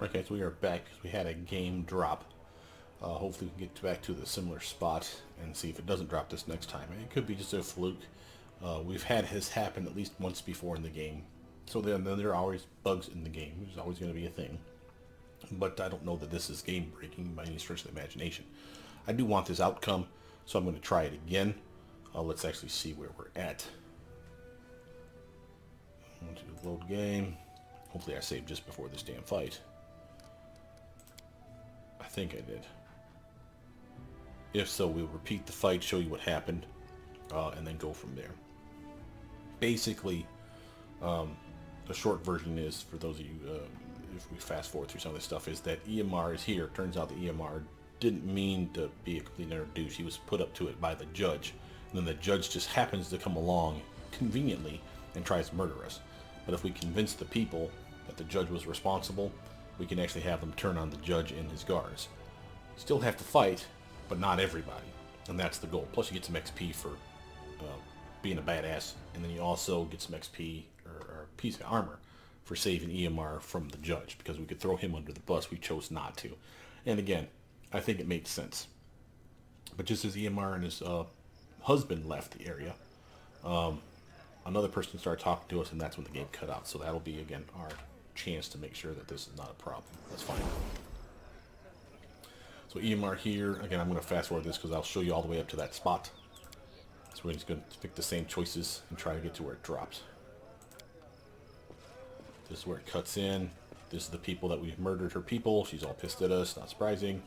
Okay, so we are back because we had a game drop. Hopefully we can get back to the similar spot and see if it doesn't drop this next time. It could be just a fluke. We've had this happen at least once before in the game. So then there are always bugs in the game. There's always going to be a thing. But I don't know that this is game breaking by any stretch of the imagination. I do want this outcome, so I'm going to try it again. Let's actually see where we're at. I want to load game. Hopefully I saved just before this damn fight. I think I did. If so, we'll repeat the fight, show you what happened, and then go from there. Basically, the short version is, for those of you, if we fast forward through some of this stuff, is that EMR is here. Turns out the EMR didn't mean to be a complete utter douche. He was put up to it by the judge. And then the judge just happens to come along conveniently and tries to murder us. But if we convince the people that the judge was responsible, we can actually have them turn on the judge and his guards. Still have to fight, but not everybody. And that's the goal. Plus you get some XP for being a badass. And then you also get some XP or a piece of armor for saving EMR from the judge, because we could throw him under the bus. We chose not to. And again, I think it made sense. But just as EMR and his husband left the area, another person started talking to us, and that's when the game cut out. So that'll be, again, our chance to make sure that this is not a problem. That's fine. So EMR here, again, I'm going to fast forward this because I'll show you all the way up to that spot. So we're just going to pick the same choices and try to get to where it drops. This is where it cuts in. This is the people that we've murdered her people. She's all pissed at us, not surprising.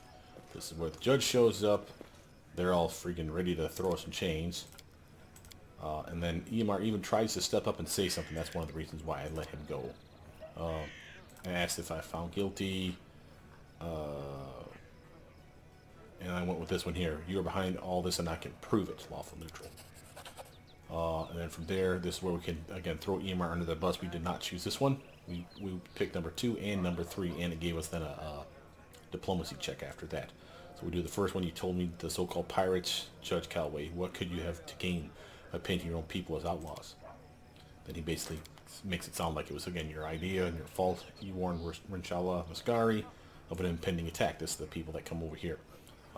This is where the judge shows up. They're all freaking ready to throw us in chains. And then EMR even tries to step up and say something. That's one of the reasons why I let him go. I asked if I found guilty. And I went with this one here. You are behind all this and I can prove it. Lawful neutral. And then from there, this is where we can, again, throw EMR under the bus. We did not choose this one. We picked number 2 and number 3, and it gave us then a diplomacy check after that. So we do the first one. You told me the so-called pirates, Judge Calloway, what could you have to gain by painting your own people as outlaws? Then he basically makes it sound like it was, again, your idea and your fault. You warned Rinshala Mascari of an impending attack. This is the people that come over here.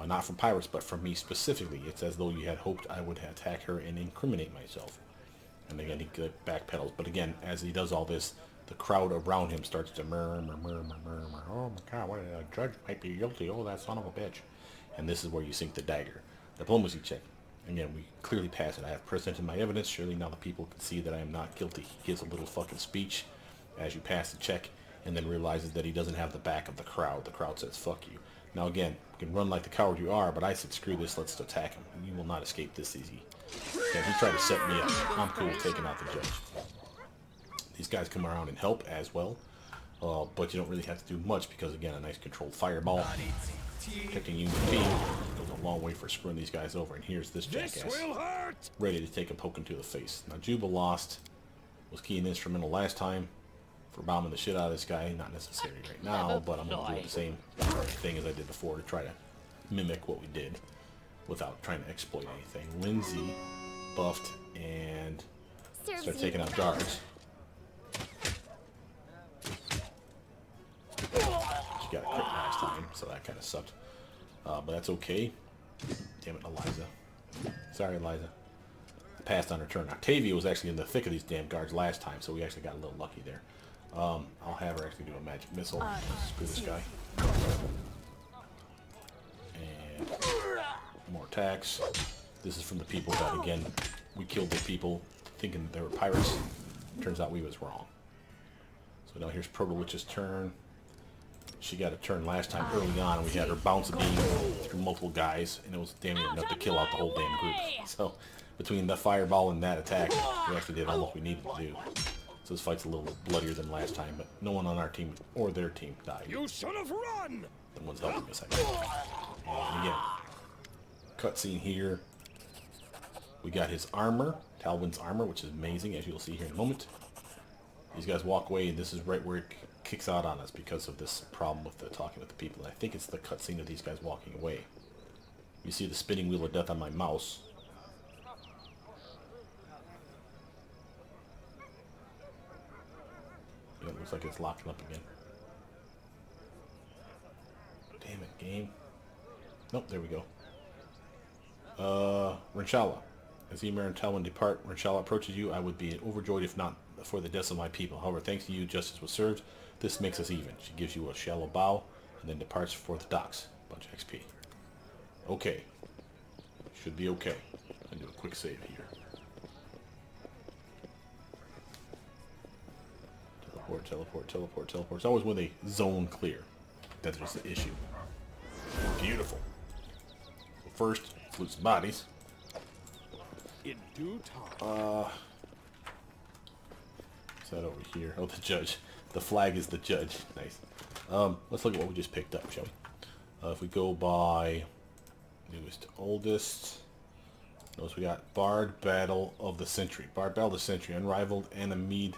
Not from pirates, but from me specifically. It's as though you had hoped I would attack her and incriminate myself. And again, he backpedals. But again, as he does all this, the crowd around him starts to murmur. Oh my God, what a judge might be guilty. Oh, that son of a bitch. And this is where you sink the dagger. Diplomacy check. Again, we clearly pass it. I have presented my evidence. Surely now the people can see that I am not guilty. He gives a little fucking speech as you pass the check, and then realizes that he doesn't have the back of the crowd. The crowd says, fuck you. Now again, you can run like the coward you are, but I said, screw this, let's attack him. You will not escape this easy. Again, he tried to set me up. I'm cool with taking out the judge. These guys come around and help as well, but you don't really have to do much because, again, a nice controlled fireball, protecting Unit P, goes a long way for screwing these guys over. And here's this jackass, ready to take a poking to the face. Now, Juba lost, was key and instrumental last time for bombing the shit out of this guy. Not necessary right now, but I'm going to do the same thing as I did before to try to mimic what we did without trying to exploit anything. Lindsay buffed and started taking out guards. She got a crit last time, so that kind of sucked. But that's okay. Damn it, Eliza. Sorry, Eliza. Passed on her turn. Octavia was actually in the thick of these damn guards last time, so we actually got a little lucky there. I'll have her actually do a magic missile. Screw this guy. And more attacks. This is from the people that, again, we killed the people thinking they were pirates. Turns out we was wrong. So now here's Proto Witch's turn. She got a turn last time early on, and we had her bounce a beam through multiple guys, and it was damn near enough to kill out the whole damn group. So between the fireball and that attack, we actually did all what we needed to do. So this fight's a little bloodier than last time, but no one on our team or their team died. You should have run. The one's helping us, I guess. And again, cutscene here. We got his armor, Talwyn's armor, which is amazing, as you'll see here in a moment. These guys walk away, and this is right where it kicks out on us because of this problem with the talking with the people. And I think it's the cutscene of these guys walking away. You see the spinning wheel of death on my mouse. Yeah, it looks like it's locking up again. Game. Nope, there we go. Rinshala. As Ymir and Talwyn depart, Rinshala approaches you. I would be overjoyed if not for the deaths of my people. However, thanks to you, justice was served. This makes us even. She gives you a shallow bow and then departs for the docks. Bunch of XP. Okay. Should be okay. I'll do a quick save here. Teleport, teleport, teleport, teleport. It's always when they zone clear. That's just the issue. Beautiful. So first, loot some bodies. In due time. What's that over here? Oh, the judge. The flag is the judge. Nice. Let's look at what we just picked up, shall we? If we go by newest to oldest, notice we got Bard Battle of the Century. Bard Battle of the Century. Unrivaled Anamid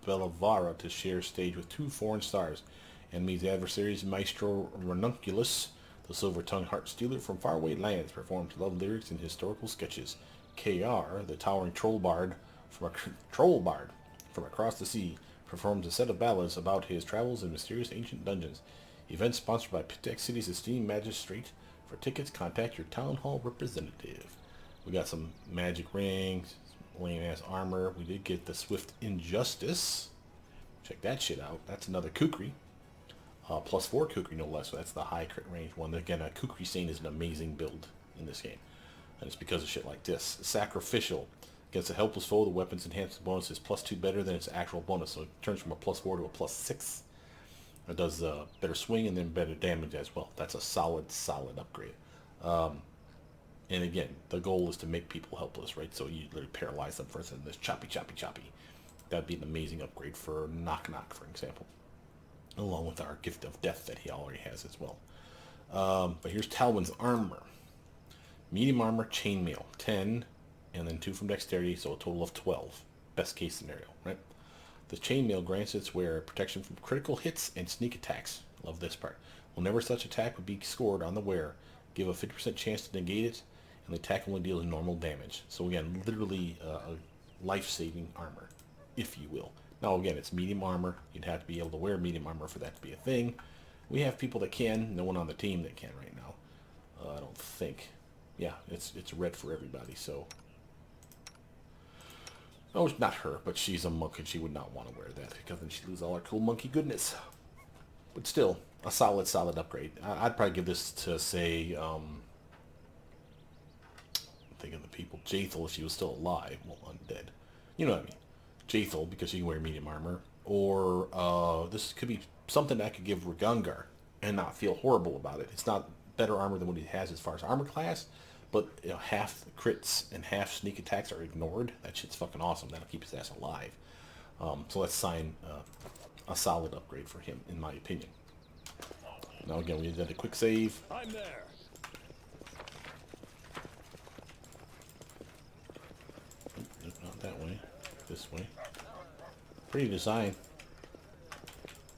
Belavara to share stage with 2 foreign stars. Enemy's adversaries, Maestro Ranunculus, the silver-tongued heart stealer from faraway lands, performs love lyrics and historical sketches. KR, the towering troll bard from across the sea, performs a set of ballads about his travels in mysterious ancient dungeons. Event sponsored by Pitex City's esteemed magistrate. For tickets, contact your town hall representative. We got some magic rings, lame-ass armor. We did get the Swift Injustice. Check that shit out. That's another Kukri. +4 Kukri, no less. So that's the high crit range one. Again, a Kukri Saint is an amazing build in this game. And it's because of shit like this. Sacrificial. Against a helpless foe, the weapon's enhancement bonus is +2 better than its actual bonus. So it turns from a +4 to a +6. It does better swing and then better damage as well. That's a solid upgrade. And again, the goal is to make people helpless, right? So you literally paralyze them first and this choppy. That'd be an amazing upgrade for Knock Knock, for example. Along with our Gift of Death that he already has as well. But here's Talwyn's armor. Medium armor, chainmail, 10, and then 2 from dexterity, so a total of 12. Best case scenario, right? The chainmail grants its wearer protection from critical hits and sneak attacks. Love this part. Whenever such attack would be scored on the wearer, give a 50% chance to negate it, and the attack only deals normal damage. So again, literally a life-saving armor, if you will. Now again, it's medium armor. You'd have to be able to wear medium armor for that to be a thing. We have people that can. No one on the team that can right now. I don't think. Yeah, it's red for everybody, so... Oh, it's not her, but she's a monk and she would not want to wear that because then she'd lose all her cool monkey goodness. But still, a solid upgrade. I'd probably give this to, say, I'm thinking of the people. Jaethal, if she was still alive. Well, undead. You know what I mean. Jaethal, because she can wear medium armor. Or, this could be something I could give Ragungar and not feel horrible about it. It's not better armor than what he has as far as armor class, but you know, half crits and half sneak attacks are ignored. That shit's fucking awesome. That'll keep his ass alive. So let's sign a solid upgrade for him, in my opinion. Now again, we did a quick save. I'm there. Not that way. This way. Pretty design.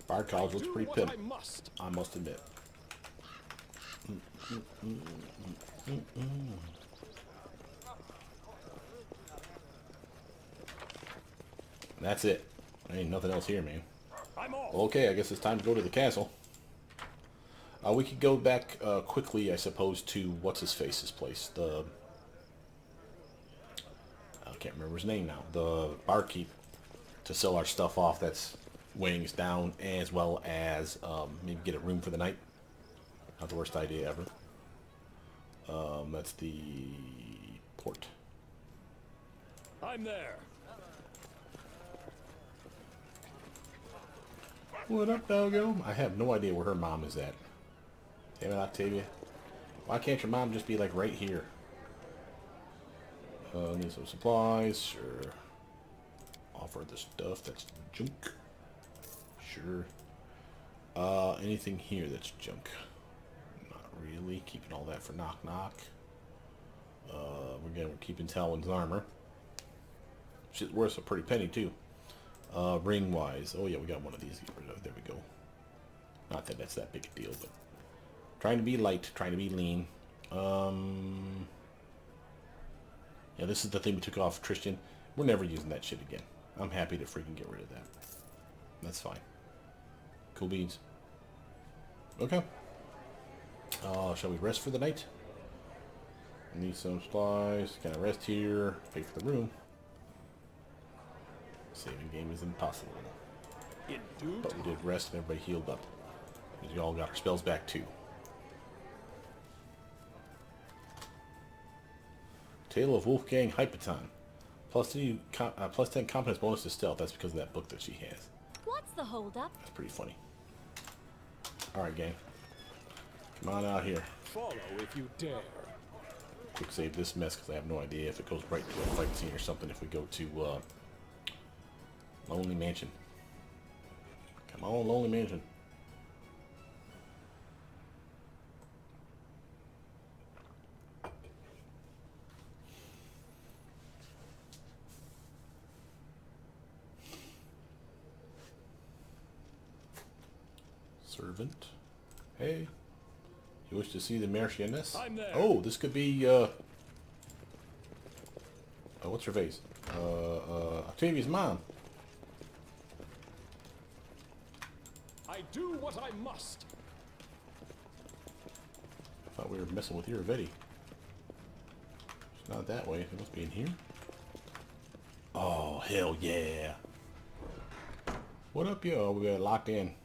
Bard College looks pretty pimp. I must admit. That's it. There ain't nothing else here, man. Okay, I guess it's time to go to the castle. We could go back quickly, I suppose, to what's-his-face's place. I can't remember his name now. The barkeep, to sell our stuff off that's weighing us down, as well as maybe get a room for the night. Not the worst idea ever. That's the port. I'm there. What up, doggo? I have no idea where her mom is at. Damn it, Octavia. Why can't your mom just be like right here? Need some supplies, sure. Offer the stuff that's junk. Sure. Anything here that's junk? Not really. Keeping all that for Knock Knock. We're keeping Talwyn's armor. Shit's worth a pretty penny too. Ring wise, oh yeah, we got one of these. Get rid of. There we go. Not that that's that big a deal, but trying to be light, trying to be lean. Yeah, this is the thing we took off Tristan. We're never using that shit again. I'm happy to freaking get rid of that. That's fine. Cool beans. Okay. Shall we rest for the night? Need some supplies. Can I rest here? Pay for the room. Saving game is impossible. In due But we did rest and everybody healed up. We all got our spells back too. Tale of Wolfgang Hypaton. Plus 10 confidence bonus to stealth. That's because of that book that she has. What's the holdup? That's pretty funny. Alright, gang. Come on out here. follow if you dare. Quick save this mess because I have no idea if it goes right to a fight scene or something if we go to Lonely Mansion. Come on, Lonely Mansion. Servant. Hey. You wish to see the Marchioness? I'm there. Oh, this could be, what's her face? Octavia's mom. I do what I must. I thought we were messing with Iravetti. It's not that way. It must be in here. Oh, hell yeah. What up, yo? We got locked in.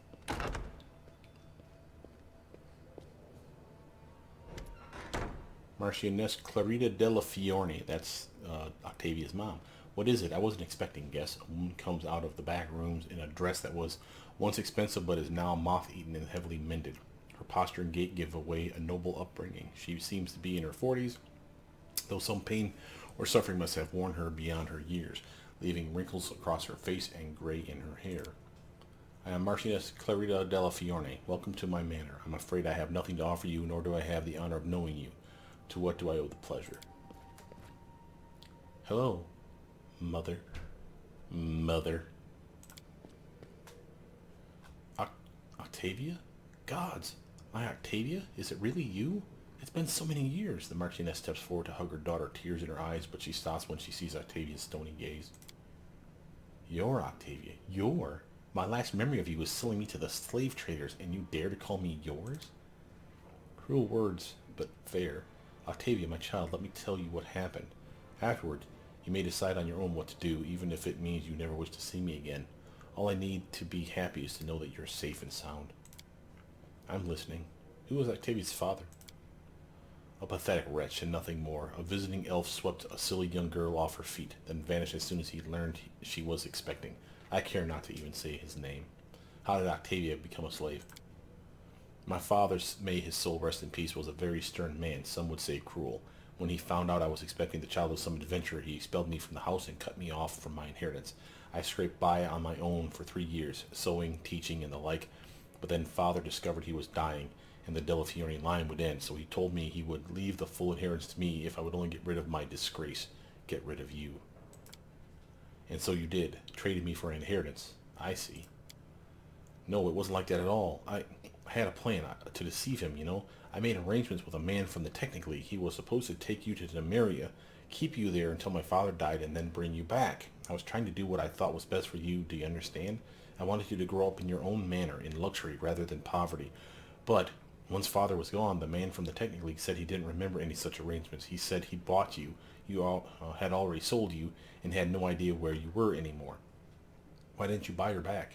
Marchioness Clarita della Fiorni. That's Octavia's mom. What is it? I wasn't expecting guests. A woman comes out of the back rooms in a dress that was once expensive but is now moth-eaten and heavily mended. Her posture and gait give away a noble upbringing. She seems to be in her 40s, though some pain or suffering must have worn her beyond her years, leaving wrinkles across her face and gray in her hair. I am Marchioness Clarita della Fiorni. Welcome to my manor. I'm afraid I have nothing to offer you, nor do I have the honor of knowing you. To what do I owe the pleasure? Hello, mother. Mother. Octavia? Gods, my Octavia? Is it really you? It's been so many years. The Marchioness steps forward to hug her daughter, tears in her eyes, but she stops when she sees Octavia's stony gaze. You're Octavia. You're? My last memory of you was selling me to the slave traders, and you dare to call me yours? Cruel words, but fair. Octavia, my child, let me tell you what happened. Afterward, you may decide on your own what to do, even if it means you never wish to see me again. All I need to be happy is to know that you're safe and sound. I'm listening. Who was Octavia's father? A pathetic wretch and nothing more. A visiting elf swept a silly young girl off her feet, then vanished as soon as he learned she was expecting. I care not to even say his name. How did Octavia become a slave? My father, may his soul rest in peace, was a very stern man, some would say cruel. When he found out I was expecting the child of some adventurer, he expelled me from the house and cut me off from my inheritance. I scraped by on my own for 3 years, sewing, teaching, and the like, but then father discovered he was dying, and the Della Fiorni line would end, so he told me he would leave the full inheritance to me if I would only get rid of my disgrace, get rid of you. And so you did, traded me for an inheritance. I see. No, it wasn't like that at all. I had a plan to deceive him, you know. I made arrangements with a man from the Technic League. He was supposed to take you to Nemeria, keep you there until my father died, and then bring you back. I was trying to do what I thought was best for you, do you understand? I wanted you to grow up in your own manner, in luxury rather than poverty. But once father was gone, the man from the Technic League said he didn't remember any such arrangements. He said he bought you, had already sold you, and had no idea where you were anymore. Why didn't you buy her back?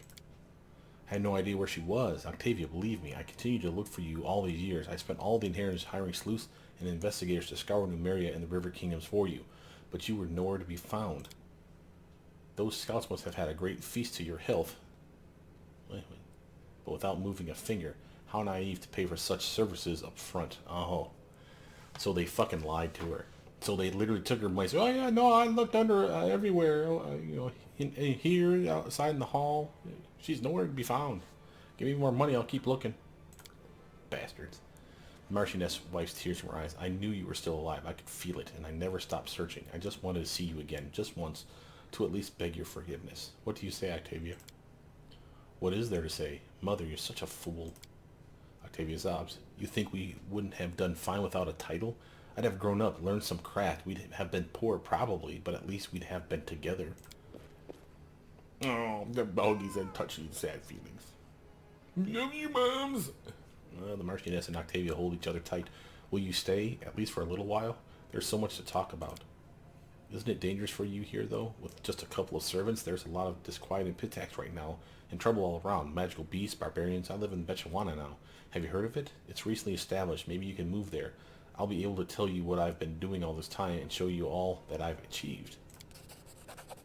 I had no idea where she was. Octavia, believe me, I continued to look for you all these years. I spent all the inheritance hiring sleuths and investigators to scour Numeria and the River Kingdoms for you, but you were nowhere to be found. Those scouts must have had a great feast to your health, but without moving a finger. How naive to pay for such services up front. Oh, so they fucking lied to her. So they literally took her money. Oh yeah, no, I looked under everywhere. You know, in here, outside in the hall. She's nowhere to be found. Give me more money, I'll keep looking. Bastards. The Marchioness wipes tears from her eyes. I knew you were still alive. I could feel it, and I never stopped searching. I just wanted to see you again, just once, to at least beg your forgiveness. What do you say, Octavia? What is there to say? Mother, you're such a fool. Octavia sobs. You think we wouldn't have done fine without a title? I'd have grown up, learned some craft. We'd have been poor, probably, but at least we'd have been together. Oh, the bogies and touching sad feelings. Love you, moms. The Marchioness and Octavia hold each other tight. Will you stay, at least for a little while? There's so much to talk about. Isn't it dangerous for you here, though? With just a couple of servants, there's a lot of disquiet in Pitax right now, and trouble all around. Magical beasts, barbarians. I live in Bechawana now. Have you heard of it? It's recently established. Maybe you can move there. I'll be able to tell you what I've been doing all this time and show you all that I've achieved.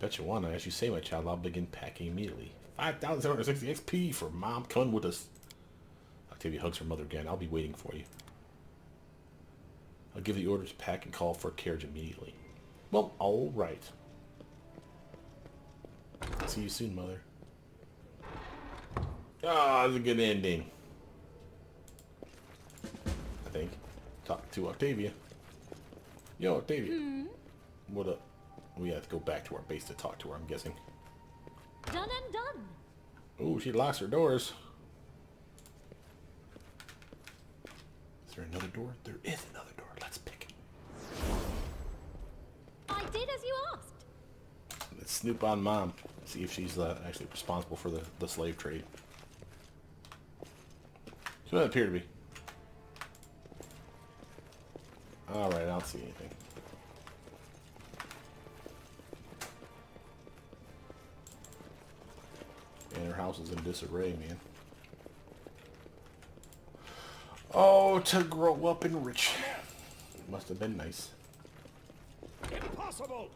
Bechawana, as you say, my child, I'll begin packing immediately. 5,760 XP for Mom coming with us. Octavia hugs her mother again. I'll be waiting for you. I'll give the order to pack and call for a carriage immediately. Well, all right. See you soon, Mother. Ah, that's a good ending. I think. Talk to Octavia. Yo, Octavia. What up? We have to go back to our base to talk to her, I'm guessing. Done and done. Oh, she locks her doors. Is there another door? There is another door. Let's pick it. I did as you asked. Let's snoop on Mom. See if she's actually responsible for the slave trade. So that appear to be. Alright, I don't see anything. And her house is in disarray, man. Oh, to grow up and rich. Must have been nice. Impossible!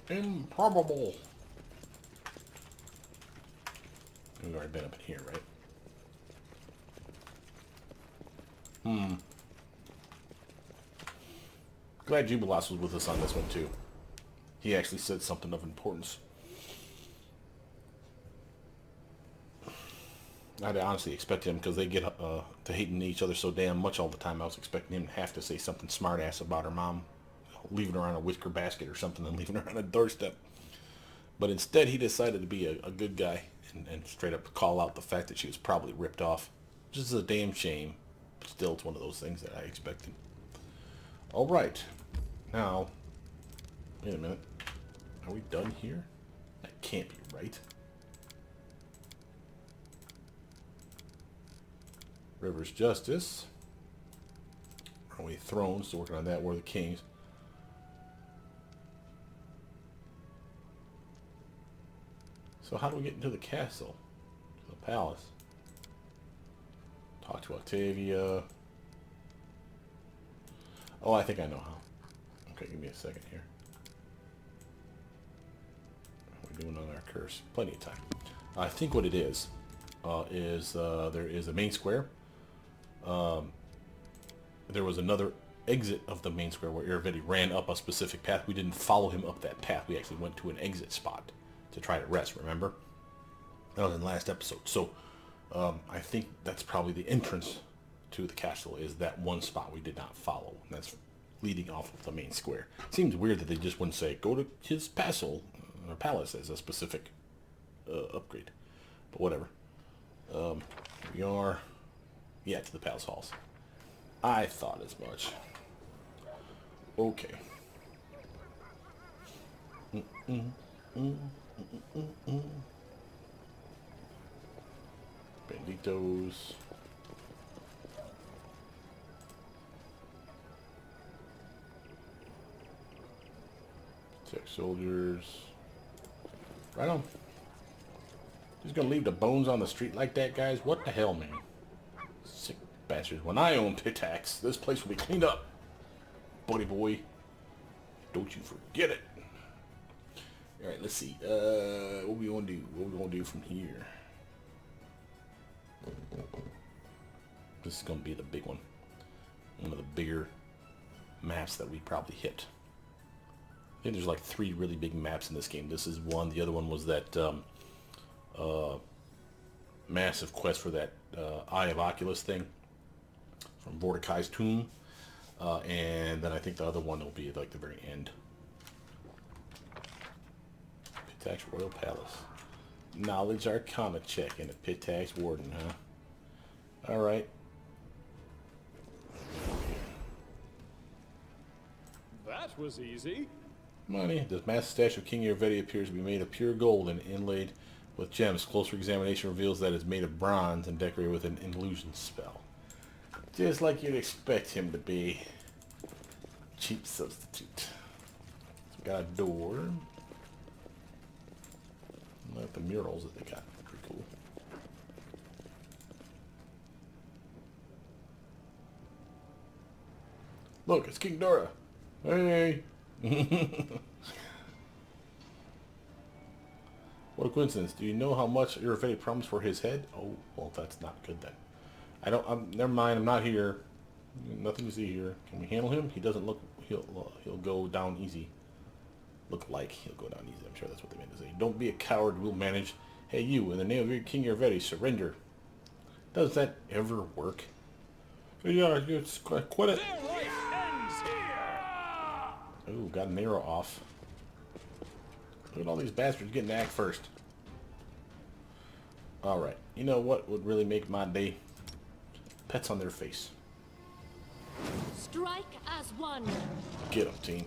Improbable. We've already been up in here, right? Glad Jubilas was with us on this one, too. He actually said something of importance. I'd honestly expect him, because they get to hating each other so damn much all the time, I was expecting him to have to say something smart-ass about her mom, leaving her on a whisker basket or something and leaving her on a doorstep. But instead, he decided to be a good guy and straight up call out the fact that she was probably ripped off. Which is a damn shame. But still, it's one of those things that I expected. Alright. Now, wait a minute. Are we done here? That can't be right. River's Justice. Are we thrones? Still working on that. We're the kings. So how do we get into the castle? To the palace. Talk to Octavia. Oh, I think I know how. Okay, give me a second here. We're doing on our curse. Plenty of time. I think what it is there is a main square. There was another exit of the main square where Iravetti ran up a specific path. We didn't follow him up that path. We actually went to an exit spot to try to rest, remember? That was in the last episode. So I think that's probably the entrance to the castle, is that one spot we did not follow. And that's leading off of the main square. It seems weird that they just wouldn't say, go to his castle or palace as a specific upgrade. But whatever. We are, yeah, to the palace halls. I thought as much. Okay. Banditos. Protect soldiers. Right on. Just gonna leave the bones on the street like that, guys? What the hell, man? Sick bastards. When I own Pitax, this place will be cleaned up. Buddy boy. Don't you forget it. Alright, let's see. What we gonna do? What we gonna do from here? This is gonna be the big one. One of the bigger maps that we probably hit. I think there's like 3 really big maps in this game. This is one. The other one was that massive quest for that Eye of Oculus thing from Mordecai's tomb. And then I think the other one will be like the very end. Pitax Royal Palace. Knowledge Arcana check and a Pitax Warden, huh? Alright. That was easy. Money. This massive statue of King Iravetti appears to be made of pure gold and inlaid with gems. Closer examination reveals that it's made of bronze and decorated with an illusion spell. Just like you'd expect him to be. Cheap substitute. So we got a door. I like the murals that they got. Pretty cool. Look, it's King Dora. Hey! What a coincidence. Do you know how much Triumvirate promised for his head? Oh, well, that's not good then. I don't, never mind, I'm not here. Nothing to see here. Can we handle him? He doesn't look, he'll go down easy. Look like he'll go down easy. I'm sure that's what they meant to say. Don't be a coward, we'll manage. Hey, you, in the name of your King Triumvirate, surrender. Does that ever work? Yeah, it's quit it. Their life ends here. Oh, got an arrow off. Look at all these bastards getting to act first. Alright, you know what would really make my day? Pets on their face. Strike as one. Get them, team.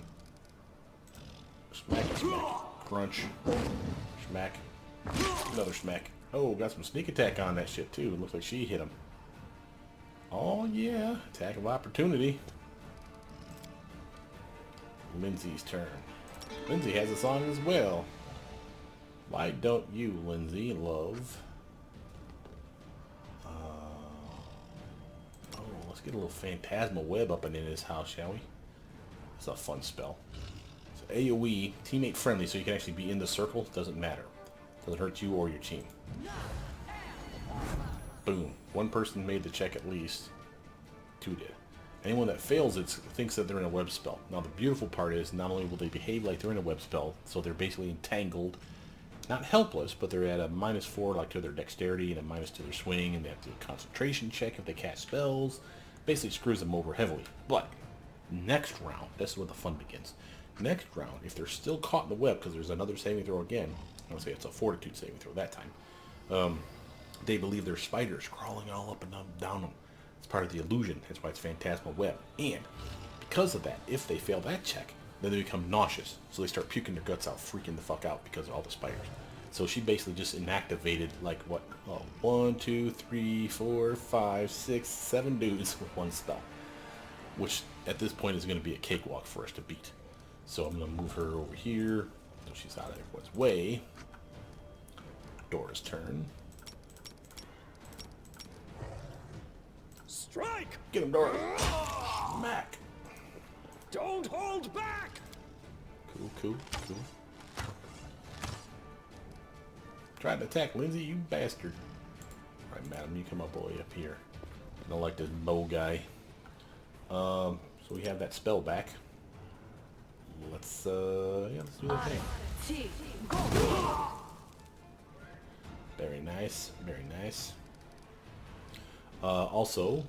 Smack, smack. Crunch. Smack. Another smack. Oh, got some sneak attack on that shit too. Looks like she hit him. Oh yeah, attack of opportunity. Lindsay's turn. Lindsay has a song as well. Why don't you, Lindsay, love? Oh, let's get a little phantasmal web up and in his house, shall we? That's a fun spell. So AoE, teammate friendly, so you can actually be in the circle. Doesn't matter. Doesn't hurt you or your team. Boom. One person made the check at least. Two did. Anyone that fails it thinks that they're in a web spell. Now the beautiful part is not only will they behave like they're in a web spell, so they're basically entangled, not helpless, but they're at a -4 like to their dexterity and a minus to their swing, and they have to do a concentration check if they cast spells. Basically screws them over heavily. But next round, this is where the fun begins. Next round, if they're still caught in the web, because there's another saving throw again, I want to say it's a fortitude saving throw that time, they believe there's spiders crawling all up and down them. It's part of the illusion. That's why it's phantasmal web. And because of that, if they fail that check, then they become nauseous. So they start puking their guts out, freaking the fuck out because of all the spiders. So she basically just inactivated like what? Oh, 1, 2, 3, 4, 5, 6, 7 dudes with one spell. Which at this point is going to be a cakewalk for us to beat. So I'm going to move her over here. So she's out of everyone's way. Dora's turn. Strike! Get him, Dora. Smack. Don't hold back! Cool, cool, cool. Tried to attack Lindsay, you bastard. Alright, madam, you come up all the way up here. I don't like this bow guy. So we have that spell back. Let's, yeah, let's do that thing. Very nice, very nice. Also,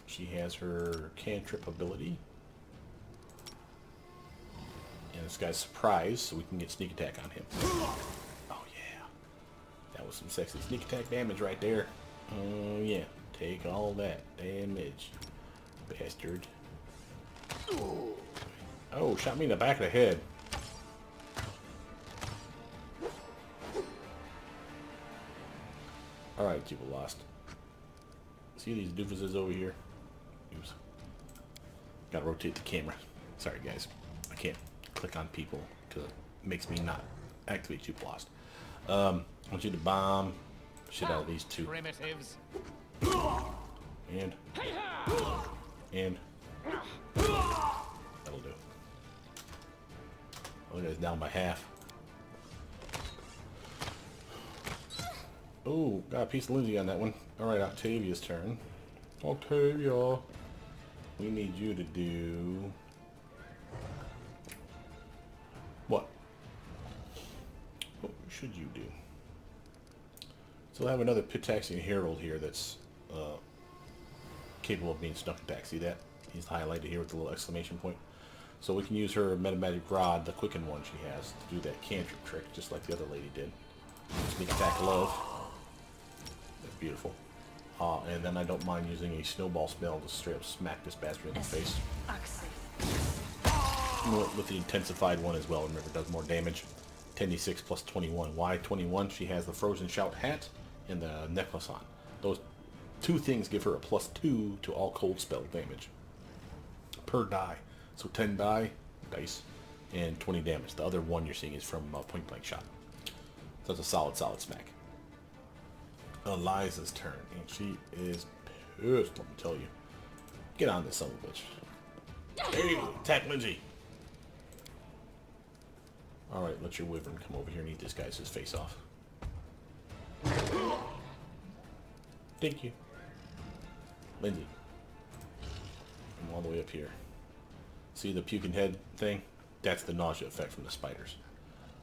she has her cantrip ability. And this guy's surprised, so we can get sneak attack on him. Oh yeah. That was some sexy sneak attack damage right there. Oh yeah. Take all that damage. Bastard. Oh, shot me in the back of the head. Alright, you were lost. See these doofuses over here? Oops. Gotta rotate the camera. Sorry guys. I can't click on people because it makes me not activate Jupe Lost. I want you to bomb shit out of these two. Primitives. And that'll do. Oh, guy's down by half. Oh, got a piece of Lindsay on that one. Alright, Octavia's turn. Octavia, we need you to do... What? What should you do? So I have another Pitaxian Herald here that's capable of being snuck attack. See that? He's highlighted here with the little exclamation point. So we can use her Metamagic Rod, the quicken one she has, to do that cantrip trick, just like the other lady did. Sneak attack love. That's beautiful. And then I don't mind using a snowball spell to straight up smack this bastard in the face. With the intensified one as well. Remember, it does more damage. 10d6 plus 21. Why 21? She has the Frozen Shout hat and the necklace on. Those Two things give her a +2 to all cold spell damage per die. So 10 dice, and 20 damage. The other one you're seeing is from point blank shot. So that's a solid smack. Eliza's turn, and she is pissed, let me tell you. Get on this son of a bitch. There you go. Attack Lindsay. Alright, let your wyvern come over here and eat this guy's face off. Thank you. Lindsay. I'm all the way up here. See the puking head thing? That's the nausea effect from the spiders.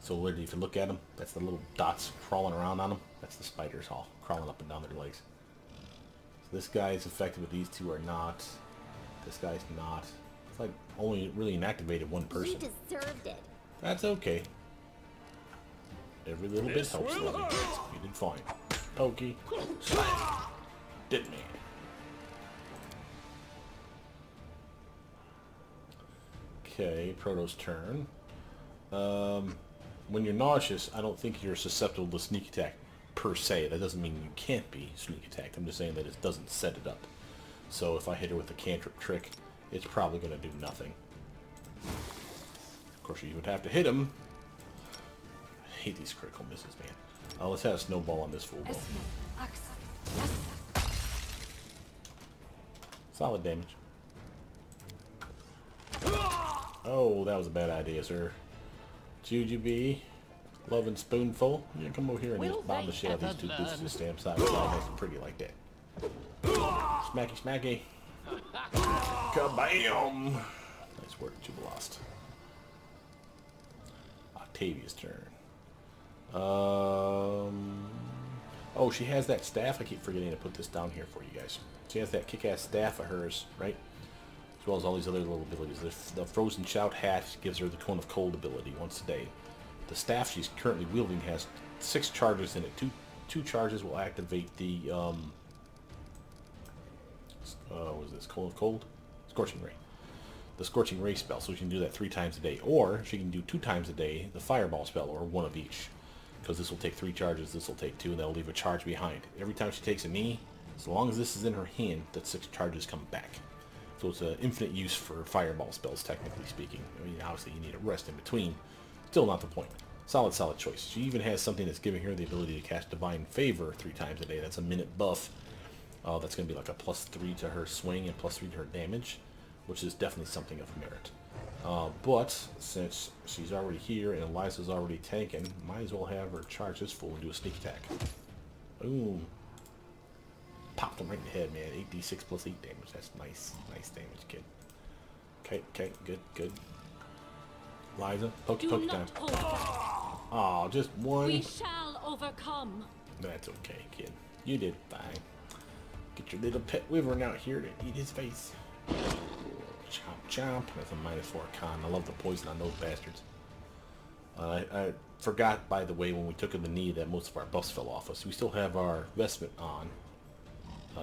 So literally, if you look at them, that's the little dots crawling around on them. That's the spiders all crawling up and down their legs. So this guy is affected, but these two are not. This guy's not. It's like only really inactivated one person. You deserved it. That's okay. Every little bit helps. You did fine. Pokey. Slap. Did man. Okay, Proto's turn. When you're nauseous, I don't think you're susceptible to sneak attack per se. That doesn't mean you can't be sneak attacked. I'm just saying that it doesn't set it up. So if I hit her with a cantrip trick, it's probably going to do nothing. Of course, you would have to hit him. I hate these critical misses, man. Let's have a snowball on this fool, though. Solid damage. Oh, that was a bad idea, sir. Jujubee, Love and Spoonful. Yeah, come over here and just bomb the shit out of these two pieces of stamp side by side, nice and pretty like that. Smacky, smacky. Kabam! Nice work, Jubilost. Octavia's turn. Oh, she has that staff. I keep forgetting to put this down here for you guys. She has that kick-ass staff of hers, right? As well as all these other little abilities. The Frozen Shout hat gives her the Cone of Cold ability once a day. The staff she's currently wielding has 6 charges in it. Two charges will activate the what is this? Cone of Cold? Scorching Ray. The Scorching Ray spell, so she can do that 3 times a day. Or she can do 2 times a day the Fireball spell, or one of each. Because this will take 3 charges, this will take 2, and that'll leave a charge behind. Every time she takes a knee, as long as this is in her hand, that 6 charges come back. So it's an infinite use for fireball spells, technically speaking. I mean, obviously you need a rest in between. Still not the point. Solid choice. She even has something that's giving her the ability to cast Divine Favor 3 times a day. That's a minute buff. That's going to be like a +3 to her swing and +3 to her damage, which is definitely something of merit. But since she's already here and Eliza's already tanking, might as well have her charge this fool and do a sneak attack. Boom. Popped him right in the head, man. 8d6 +8 damage. That's nice. Nice damage, kid. Okay, good. Liza, pokey time. Oh, just one. We shall overcome. That's okay, kid. You did fine. Get your little pet wyvern out here to eat his face. Chomp, chomp. That's a -4 con. I love the poison on those bastards. I forgot, by the way, when we took in the knee that most of our buffs fell off us. We still have our vestment on.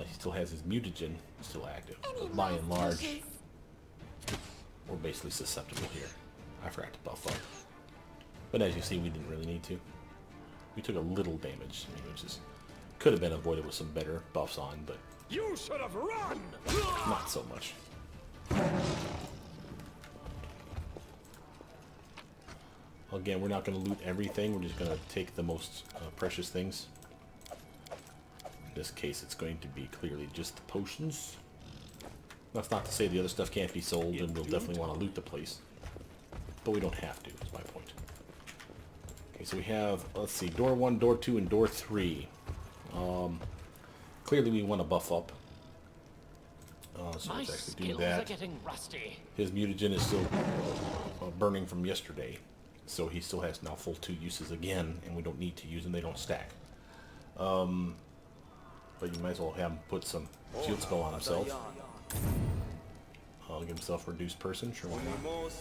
He still has his mutagen still active. But by and large, we're basically susceptible here. I forgot to buff up. But as you see, we didn't really need to. We took a little damage, which is could have been avoided with some better buffs on, but You should have run! not so much. Again, we're not going to loot everything. We're just going to take the most precious things. In this case, it's going to be clearly just the potions. That's not to say the other stuff can't be sold, and we'll definitely want to loot the place. But we don't have to, is my point. Okay, so we have, let's see, door 1, door 2, and door 3. Clearly we want to buff up. So let's actually do that. His mutagen is still burning from yesterday. So he still has now full 2 uses again, and we don't need to use them, they don't stack. But you might as well have him put some shield spell on himself. Give himself reduced person, sure, why not?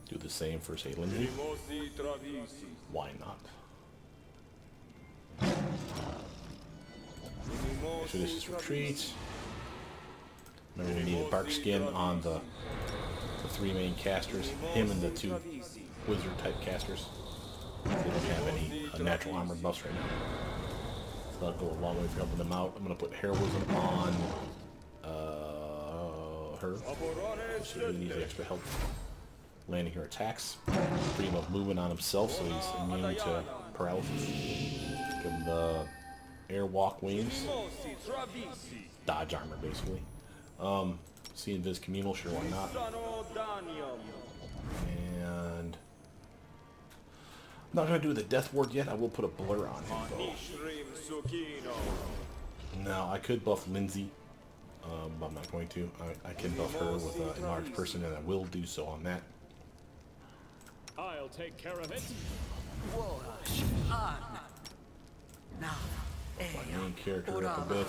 Do the same for, say, Lindsay. Why not? So this is retreat. Remember, we need a bark skin on the 3 main casters, him and the 2 wizard type casters. They don't have any natural armor buffs right now. So that'll go a long way for helping them out. I'm going to put heroism on her. So he needs extra help landing her attacks. Freedom of movement on himself, so he's immune to paralysis. Give him the airwalk wings. Dodge armor, basically. See Invis communal, sure, why not? And I'm not going to do the death ward yet. I will put a blur on him, though. Now, I could buff Lindsay, but I'm not going to. I can buff her with an enlarged person, and I will do so on that. I'll take care of it. My main character up a bit.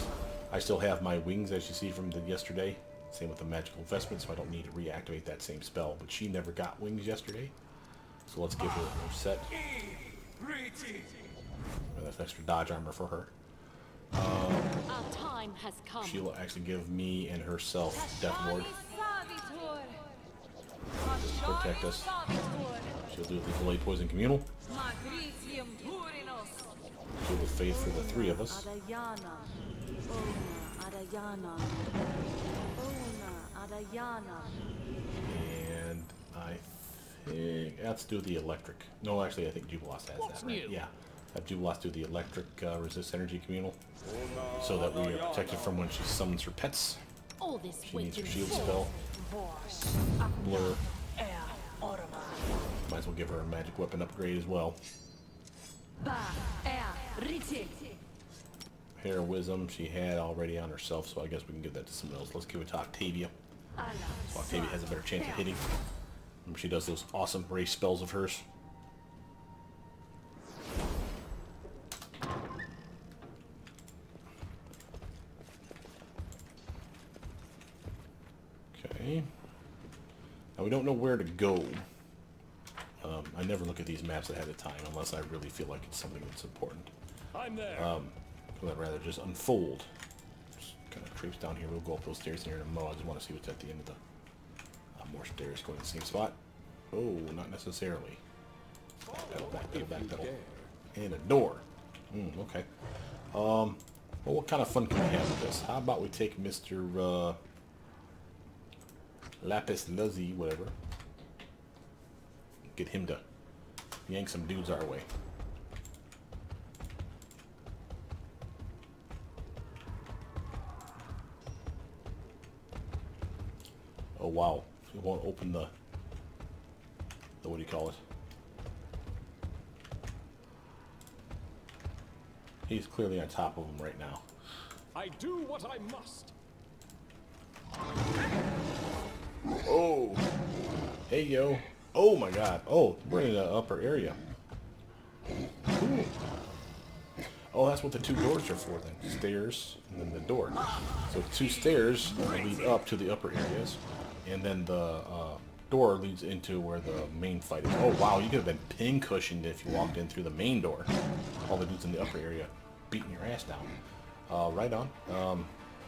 I still have my wings, as you see from yesterday. Same with the magical investment, so I don't need to reactivate that same spell. But she never got wings yesterday, so let's give her a set. That's extra dodge armor for her. Our time has come. She'll actually give me and herself death ward. Protect us. She'll do the delayed poison communal. She'll do faith for the three of us. And I think let's do the electric. No, actually, I think Jubilost has that. Right? Yeah, have Jubilost do the electric resist energy communal, so that we are protected from when she summons her pets. She needs her shield spell. Blur. Might as well give her a magic weapon upgrade as well. Heroism she had already on herself, so I guess we can give that to someone else. Let's give it to Octavia. So Octavia has a better chance of hitting. Remember, she does those awesome race spells of hers. Okay. Now we don't know where to go. I never look at these maps ahead of time unless I really feel like it's something that's important. I'm there. I'd rather just unfold. Just kind of traipse down here. We'll go up those stairs here in a moment. I just want to see what's at the end of the... more stairs going to the same spot. Oh, not necessarily. Pedal back, pedal back, pedal. And a door. Okay. Well, what kind of fun can we have with this? How about we take Mr. Lapis Lazuli, whatever. Get him to yank some dudes our way. Oh wow, we won't open the what do you call it? He's clearly on top of him right now. I do what I must. Oh, hey yo. Oh my god. Oh, we're in the upper area. Cool. Oh, that's what the two doors are for then. Stairs and then the door. So two stairs lead up to the upper areas. And then the door leads into where the main fight is. Oh wow, you could have been pin-cushioned if you walked in through the main door. All the dudes in the upper area beating your ass down. Right on.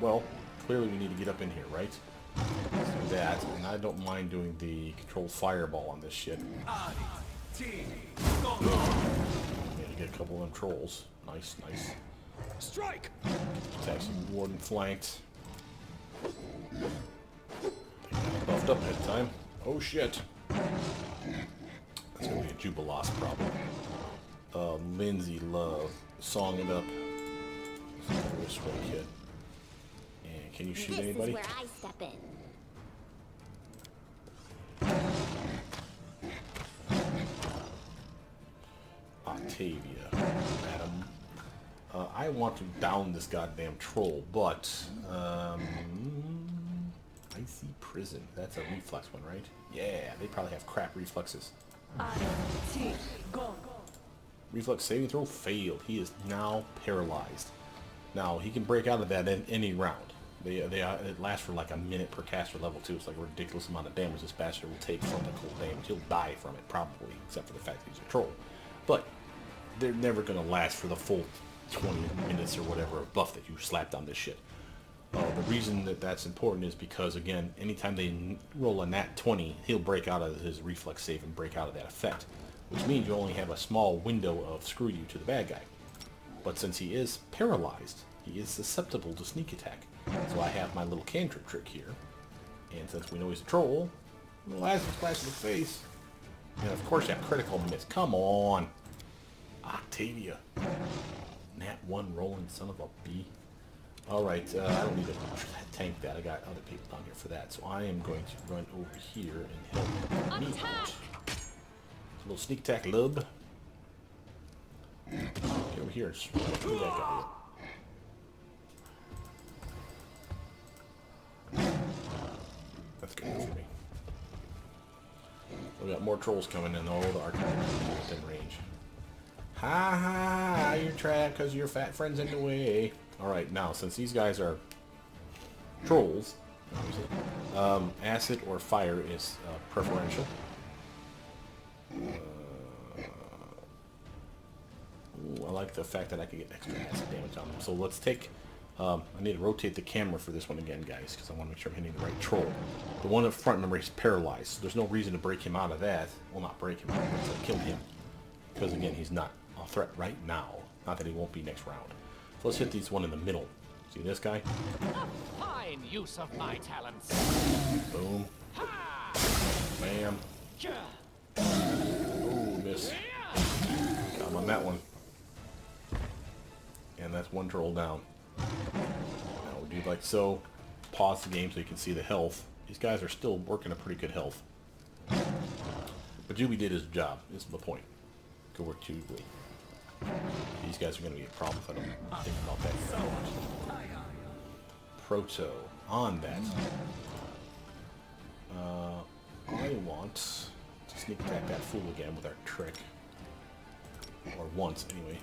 Well, clearly we need to get up in here, right? Let's do that, and I don't mind doing the controlled fireball on this shit. Yeah, get a couple of them trolls. Nice, nice. Strike! Taxi warden flanked. Buffed up that time. Oh shit. That's gonna be a Jubilost problem. Lindsay Love. Song it up. This way, kid. And can you shoot anybody? This is where I step in. Octavia, madam. I want to down this goddamn troll, but Icy Prison. That's a reflex one, right? Yeah, they probably have crap reflexes. Reflex saving throw failed. He is now paralyzed. Now he can break out of that in any round. It lasts for like a minute per caster level too. It's like a ridiculous amount of damage this bastard will take from the cold damage. He'll die from it probably, except for the fact that he's a troll. But they're never gonna last for the full 20 minutes or whatever of buff that you slapped on this shit. The reason that that's important is because, again, anytime they roll a nat 20, he'll break out of his reflex save and break out of that effect. which means you only have a small window of screw you to the bad guy. But since he is paralyzed, he is susceptible to sneak attack. So I have my little cantrip trick here. And since we know he's a troll, a little acid splash in the face. And of course that critical miss. Come on. Octavia. Nat 1 rolling son of a bee. Alright, I don't need to tank that. I got other people down here for that. So I am going to run over here and help me out. A little sneak attack lub. Get over here and screw that guy up. That's good for me. We got more trolls coming in. Oh, the archive within range. Ha ha! You're trapped because your fat friend's in the way. Alright, now, since these guys are trolls, acid or fire is preferential. Ooh, I like the fact that I can get extra acid damage on them. So let's take... I need to rotate the camera for this one again, guys, because I want to make sure I'm hitting the right troll. The one up front, remember, he's paralyzed, so there's no reason to break him out of that. Well, not break him out, but kill him. Because, again, he's not a threat right now. Not that he won't be next round. So let's hit this one in the middle. See this guy? A fine use of my talents. Boom. Bam. Oh, miss. Got him on that one. And that's one troll down. Now we'll do like so. Pause the game so you can see the health. These guys are still working a pretty good health. But Juby did his job. This is the point. Good work, Juby. These guys are going to be a problem if I don't think about that very much. Proto on that. I want to sneak attack that fool again with our trick. Or once, anyway.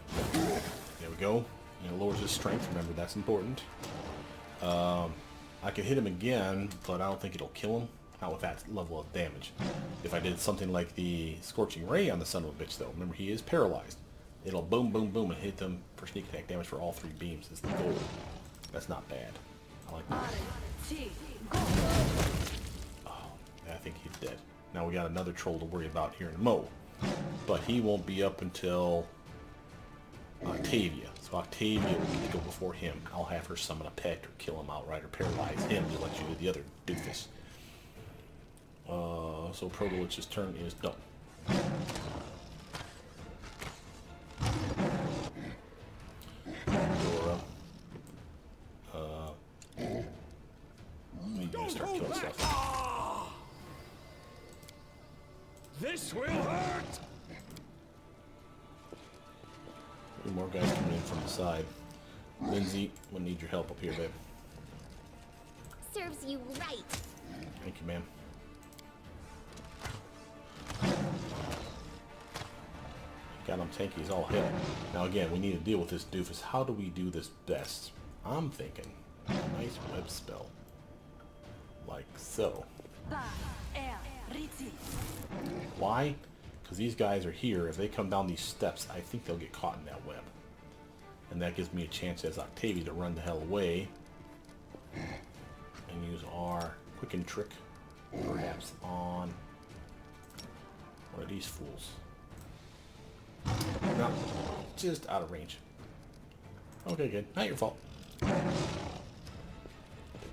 There we go. And it lowers his strength. Remember, that's important. I could hit him again, but I don't think it'll kill him. Not with that level of damage. If I did something like the Scorching Ray on the son of a bitch, though. Remember, he is paralyzed. It'll boom, boom, boom, and hit them for sneak attack damage for all 3 beams. Is the goal. That's not bad. I like that. Oh, I think he's dead. Now we got another troll to worry about here in Mo. But he won't be up until Octavia. So Octavia will get to go before him. I'll have her summon a pet or kill him outright or paralyze him just like you did the other doofus. So Protolich's turn is done. Dora. Need to start killing stuff. This will hurt! 3 more guys coming in from the side. Lindsay, we'll need your help up here, babe. Serves you right. Thank you, ma'am. Got him tanky, he's all hit. Now again, we need to deal with this doofus. How do we do this best? I'm thinking a nice web spell. Like so. Why? Because these guys are here. If they come down these steps, I think they'll get caught in that web. And that gives me a chance as Octavia to run the hell away. And use our quicken trick. Perhaps on one of these fools. No, just out of range. Okay, good. Not your fault.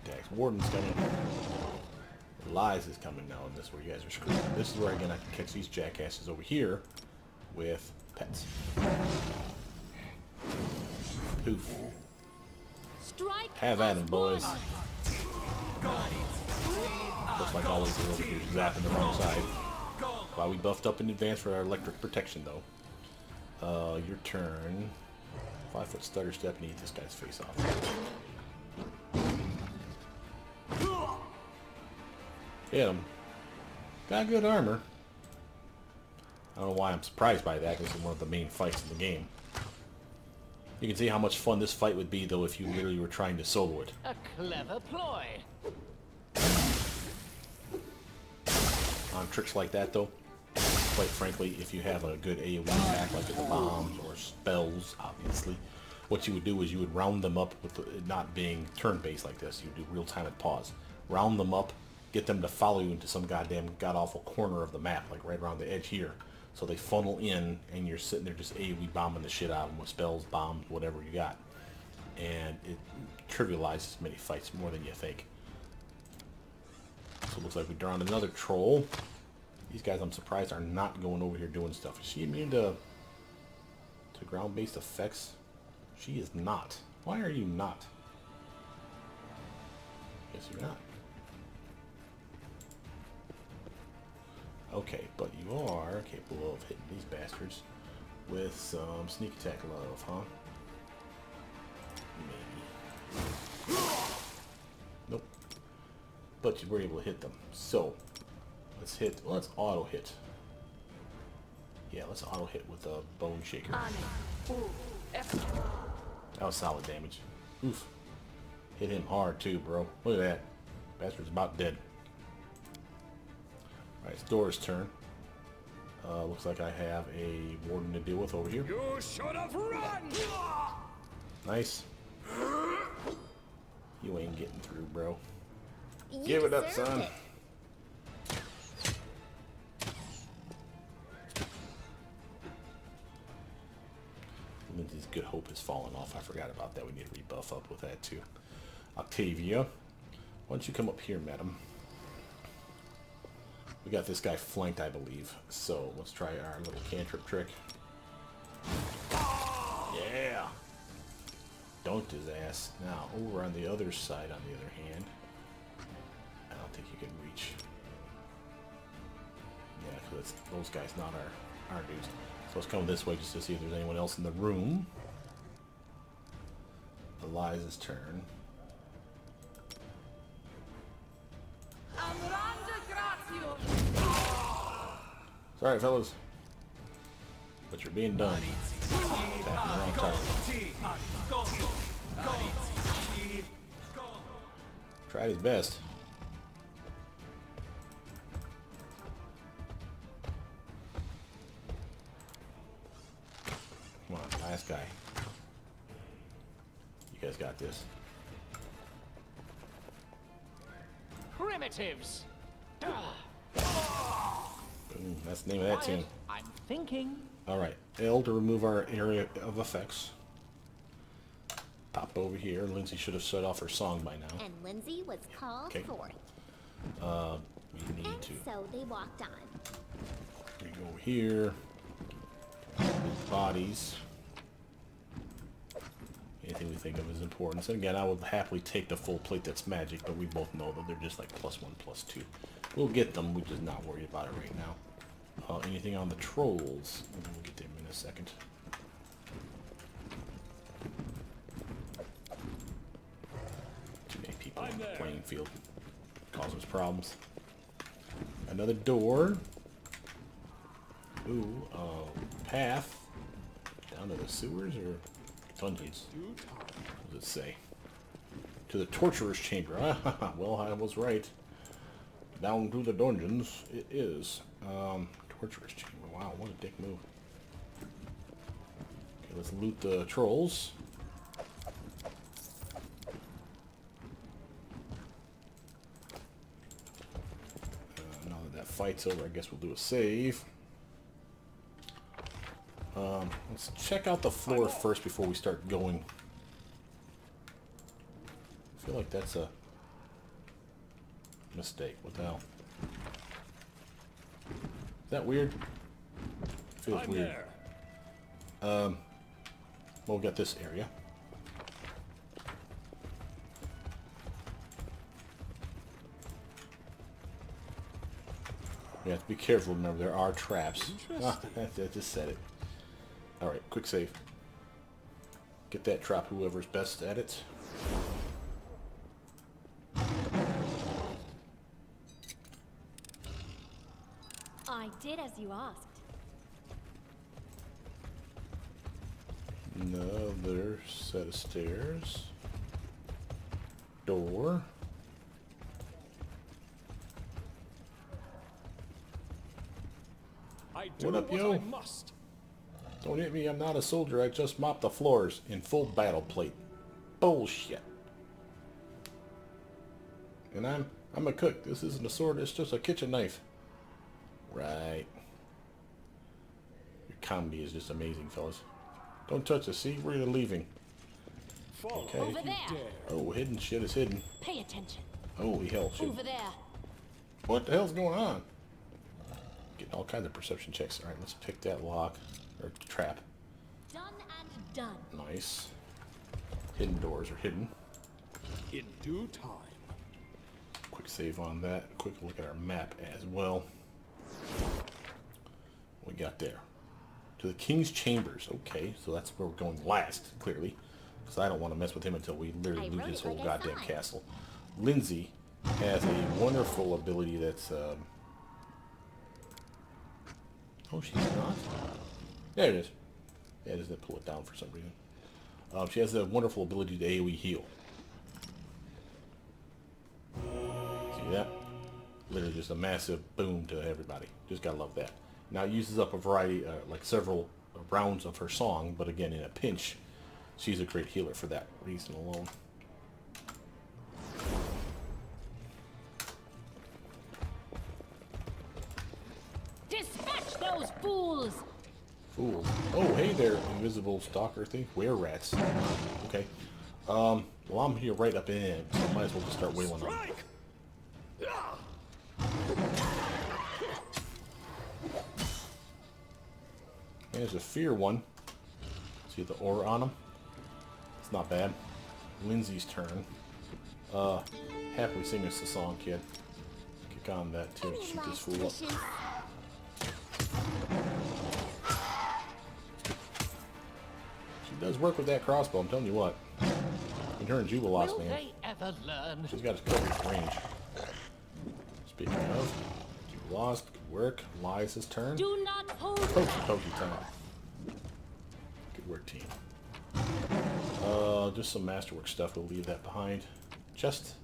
Dax Warden's coming. Lies is coming now, and this is where you guys are screwed. This is where, again, I can catch these jackasses over here with pets. Poof. Strike. Have at 'em, boys. Looks like all these are over here zapping the wrong side. Wow, we buffed up in advance for our electric protection, though. Your turn. 5-foot stutter step and eat this guy's face off. Hit him. Got good armor. I don't know why I'm surprised by that, because it's one of the main fights in the game. You can see how much fun this fight would be, though, if you literally were trying to solo it. A clever ploy. On tricks like that, though, quite frankly, if you have a good AoE attack, like the bombs or spells, obviously, what you would do is you would round them up with it not being turn-based like this. You do real-time and pause. Round them up, get them to follow you into some goddamn god-awful corner of the map, like right around the edge here. So they funnel in, and you're sitting there just AoE bombing the shit out of them with spells, bombs, whatever you got. And it trivializes many fights more than you think. So it looks like we drawn another troll. These guys, I'm surprised, are not going over here doing stuff. Is she immune to ground-based effects? She is not. Why are you not? Yes, you're not. Okay, but you are capable of hitting these bastards with some sneak attack love, huh? Maybe. Nope. But you were able to hit them. So, let's auto hit. Yeah, let's auto hit with a bone shaker. That was solid damage. Oof. Hit him hard too, bro. Look at that. Bastard's about dead. Alright, it's Dorraj's turn. Looks like I have a warden to deal with over here. You should have run! Nice. You ain't getting through, bro. Give it up, son. Lindsay's good hope has fallen off. I forgot about that. We need to rebuff up with that too. Octavia, why don't you come up here, madam? We got this guy flanked, I believe. So let's try our little cantrip trick. Yeah. Dunked his ass. Now over on the other side, on the other hand, I don't think you can reach. Yeah, because those guys, not our dudes. So let's come this way just to see if there's anyone else in the room. Eliza's turn. Sorry, fellas. But you're being done. Attacking the wrong target. Tried his best. Come on, last guy. You guys got this. Primitives. Boom, that's the name of that tune. I'm thinking. Alright, L to remove our area of effects. Pop over here. Lindsay should have shut off her song by now. And Lindsay was called forth. We need to. So they walked on. We go over here. Bodies. Anything we think of as important. And again, I would happily take the full plate that's magic, but we both know that they're just like +1, +2. We'll get them, we're just not worried about it right now. Anything on the trolls? We'll get them in a second. Too many people on the playing field. Causes problems. Another door. Ooh, path. Down to the sewers or dungeons? What does it say? To the torturer's chamber. Well, I was right. Down to the dungeons it is. Torturer's chamber. Wow, what a dick move. Okay, let's loot the trolls. Now that that fight's over, I guess we'll do a save. Let's check out the floor first before we start going. I feel like that's a mistake. What the hell? Is that weird? Feels weird. Well, we got this area. We have to be careful. Remember, there are traps. I just said it. Alright, quick save. Get that trap, whoever's best at it. I did as you asked. Another set of stairs. Door. I do What up, yo? I must. Don't hit me, I'm not a soldier, I just mopped the floors in full battle plate. Bullshit. And I'm a cook. This isn't a sword, it's just a kitchen knife. Right. comedy is just amazing, fellas. Don't touch us, see? We're leaving. Okay. Over there. Oh, hidden shit is hidden. Pay attention. Holy hell, shit. Over there. What the hell's going on? Getting all kinds of perception checks. Alright, let's pick that lock. Or trap. Done and done. Nice. Hidden doors are hidden. In due time. Quick save on that. Quick look at our map as well. What we got there? To the King's Chambers. Okay, so that's where we're going last, clearly. Because I don't want to mess with him until we literally loot his whole goddamn castle. Lindsay has a wonderful ability that's... Oh, she's not? There it is. Yeah, it doesn't pull it down for some reason. She has a wonderful ability to AoE heal. See that? Literally just a massive boom to everybody. Just gotta love that. Now it uses up a variety, like several rounds of her song, but again, in a pinch, she's a great healer for that reason alone. Dispatch those fools! Fools. Oh, hey there, invisible stalker thing. Were rats. Okay. Well, I'm here right up in it, so I might as well just start wailing on them. There's a fear one. See the aura on him? It's not bad. Lindsay's turn. Happily sing us a song, kid. Kick on that too. Shoot this fool up. She does work with that crossbow, I'm telling you what. And her and Jubilost, man. They ever learn? She's got a coverage range. Speaking of, Jubilost, good work. Liza's turn. Do not hold Pokey time. Good work, team. Just some masterwork stuff. We'll leave that behind. Chest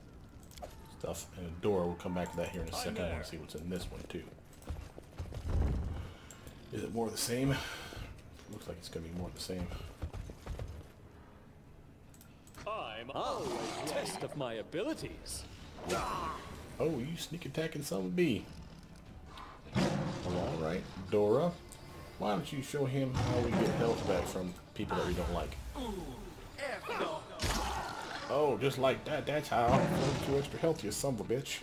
stuff and a door. We'll come back to that here in a second. I want to see what's in this one too. Is it more of the same? Looks like it's going to be more of the same. I'm always test of my abilities. Oh, you sneak attacking son of a bee. Well, alright. Dora, why don't you show him how we get health back from people that we don't like? Oh, just like that. That's how. 2 extra health, you son of a bitch.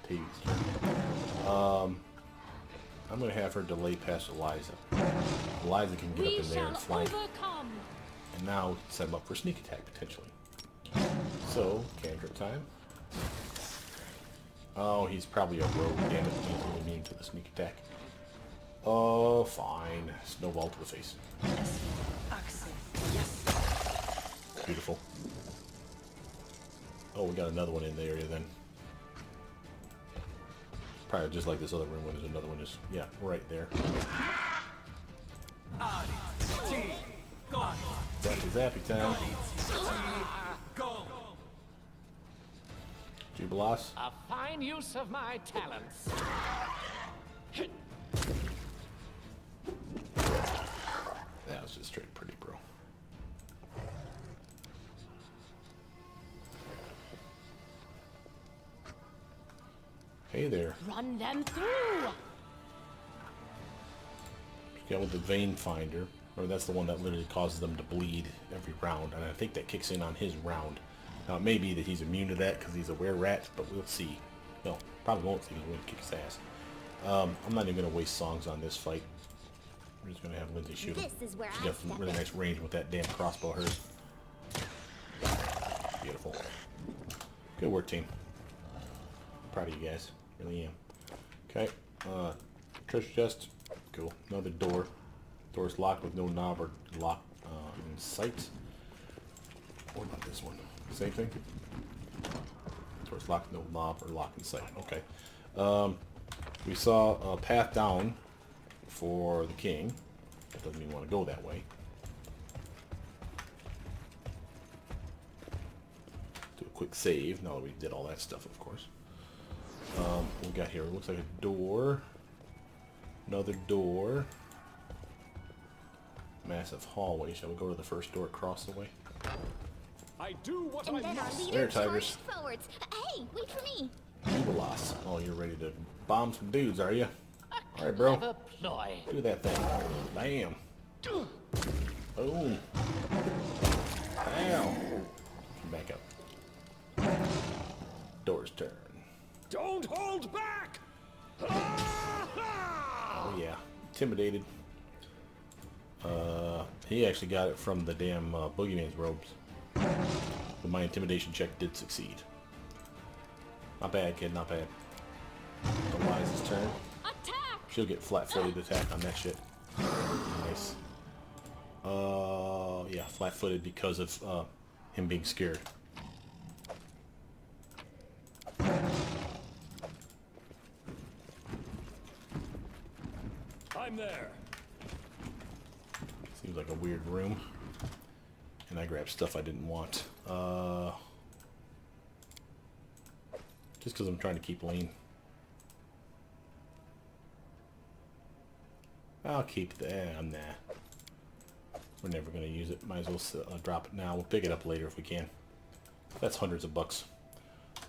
Tease. I'm going to have her delay past Eliza. Eliza can get up in there and flank. overcome. And now we can set him up for sneak attack, potentially. So, cantrip time. Oh, he's probably a rogue, damn it. He's only immune to the sneak attack. Oh, fine. Snowball to the face. Beautiful. Oh, we got another one in the area then. Probably just like this other room when there's another one just, yeah, right there. Zappy zappy time. Jubilost. A fine use of my talents. That was just straight pretty, bro. Hey there. Run them through. Got with the vein finder, or that's the one that literally causes them to bleed every round, and I think that kicks in on his round. Now it may be that he's immune to that because he's a were-rat, but we'll see. No, probably won't see. He's going to kick his ass. I'm not even going to waste songs on this fight. We're just going to have Lindsay shoot him. This is where She got some really nice range with that damn crossbow of hers. Beautiful. Good work, team. Proud of you guys. Really am. Okay. Treasure chest. Cool. Another door. Door's locked with no knob or lock in sight. What about this one? Same thing? Door's locked, no knob or lock in sight. Okay. We saw a path down for the king. It doesn't even want to go that way. Do a quick save now that we did all that stuff, of course. What we got here? It looks like a door. Another door. Massive hallway. Shall we go to the first door across the way? I do what And I then our must. leader There, Tigers. charged forwards. Hey, wait for me. Jubilost. Oh, you're ready to bomb some dudes, are you? Alright, bro. Clever ploy. Do that thing. Bam. Boom. Bam. Back up. Door's turn. Don't hold back! Oh yeah. Intimidated. He actually got it from the damn boogeyman's robes. But my intimidation check did succeed. Not bad, kid, not bad. Eliza's turn. Attack! She'll get flat-footed attack on that shit. Nice. Yeah, flat-footed because of him being scared. I'm there. Seems like a weird room. And I grabbed stuff I didn't want. Just because I'm trying to keep lean. I'll keep the... nah. We're never going to use it. Might as well drop it now. We'll pick it up later if we can. That's hundreds of bucks.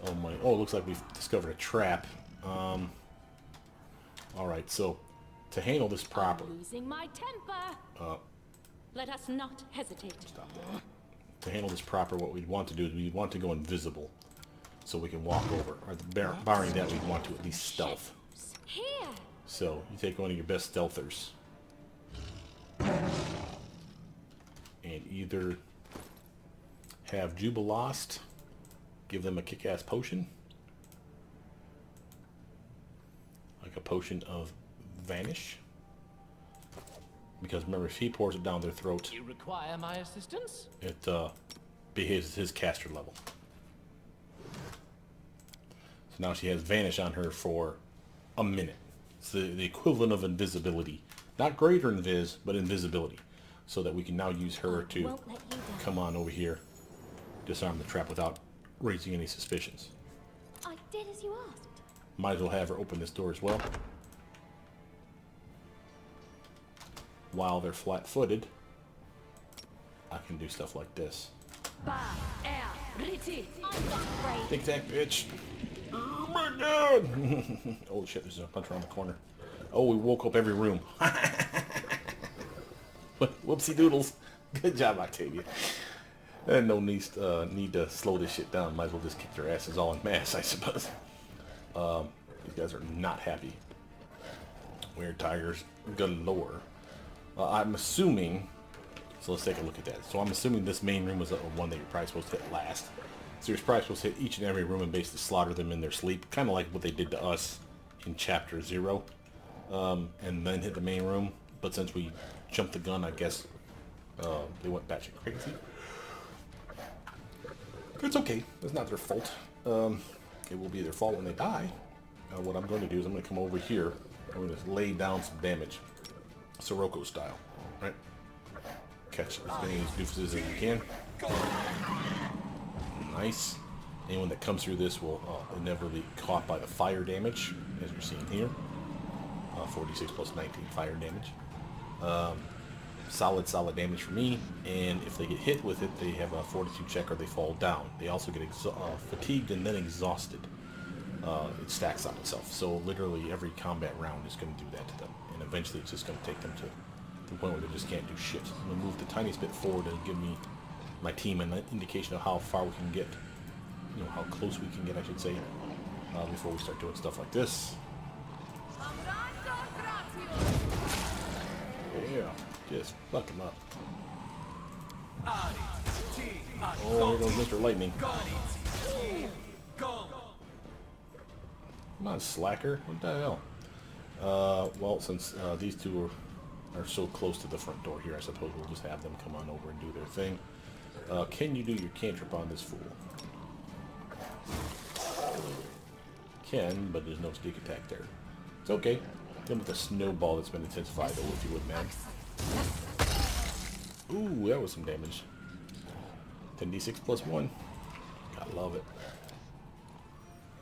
Oh my... Oh, it looks like we've discovered a trap. Alright, so... To handle this proper... I'm losing my temper. Let us not hesitate. Stop that. To handle this proper, what we'd want to do is we'd want to go invisible. So we can walk over. Or barring that, we'd want to at least stealth. Here. So, you take one of your best stealthers. And either have Jubilost give them a kick-ass potion. Like a potion of Vanish. Because remember, if he pours it down their throat, You require my assistance? it be his caster level. So now she has Vanish on her for a minute. It's the equivalent of invisibility. Not greater invis, but invisibility. So that we can now use her to Won't let you down. come on over here, disarm the trap without raising any suspicions. I did as you asked. Might as well have her open this door as well. While they're flat-footed, I can do stuff like this. I'm not afraid. Tic Tac, bitch. Oh my god! Oh shit, there's a punch around the corner. Oh, we woke up every room. Whoopsie doodles. Good job, Octavia. And no need to slow this shit down. Might as well just kick their asses all in mass, I suppose. These guys are not happy. Weird tigers galore. I'm assuming... So let's take a look at that. So I'm assuming this main room was the one that you're probably supposed to hit last. So you're probably supposed to hit each and every room and basically slaughter them in their sleep. Kind of like what they did to us in Chapter 0. And then hit the main room. But since we jumped the gun, I guess they went batshit crazy. It's okay. It's not their fault. It will be their fault when they die. What I'm going to do is I'm going to come over here. I'm going to lay down some damage. Sirocco style. Right? Catch as many of these doofuses as you can. Nice. Anyone that comes through this will inevitably be caught by the fire damage, as you're seeing here. 46 plus 19 fire damage. Solid damage for me. And if they get hit with it, they have a fortitude check or they fall down. They also get fatigued and then exhausted. It stacks on itself. So literally every combat round is going to do that to them. And eventually it's just going to take them to the point where they just can't do shit. I'm going to move the tiniest bit forward and give me my team an indication of how far we can get, you know, how close we can get, I should say, before we start doing stuff like this. Yeah, just fuck him up. Oh, here goes Mr. Lightning. Come on, slacker. What the hell? Well, since these two are so close to the front door here, I suppose we'll just have them come on over and do their thing. Can you do your cantrip on this fool? Can, but there's no sneak attack there. It's okay. Hit him with a snowball that's been intensified, though, if you wouldn't mind. Ooh, that was some damage. 10d6 plus 1. I love it.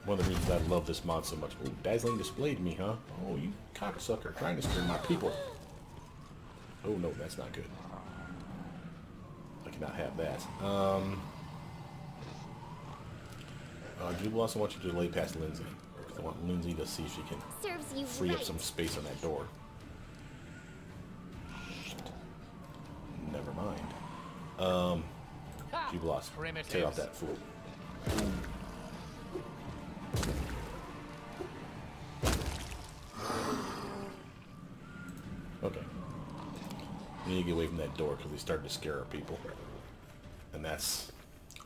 One of the reasons I love this mod so much. Ooh, dazzling display to me, huh? Oh, you cocksucker, trying to scare my people. Oh no, that's not good. I cannot have that. Jubilost, I want you to lay past Lindsay. I want Lindsay to see if she can Serves you free right. up some space on that door. Never mind. You've lost. Tear out that fool. Okay. We need to get away from that door because they started to scare our people. And that's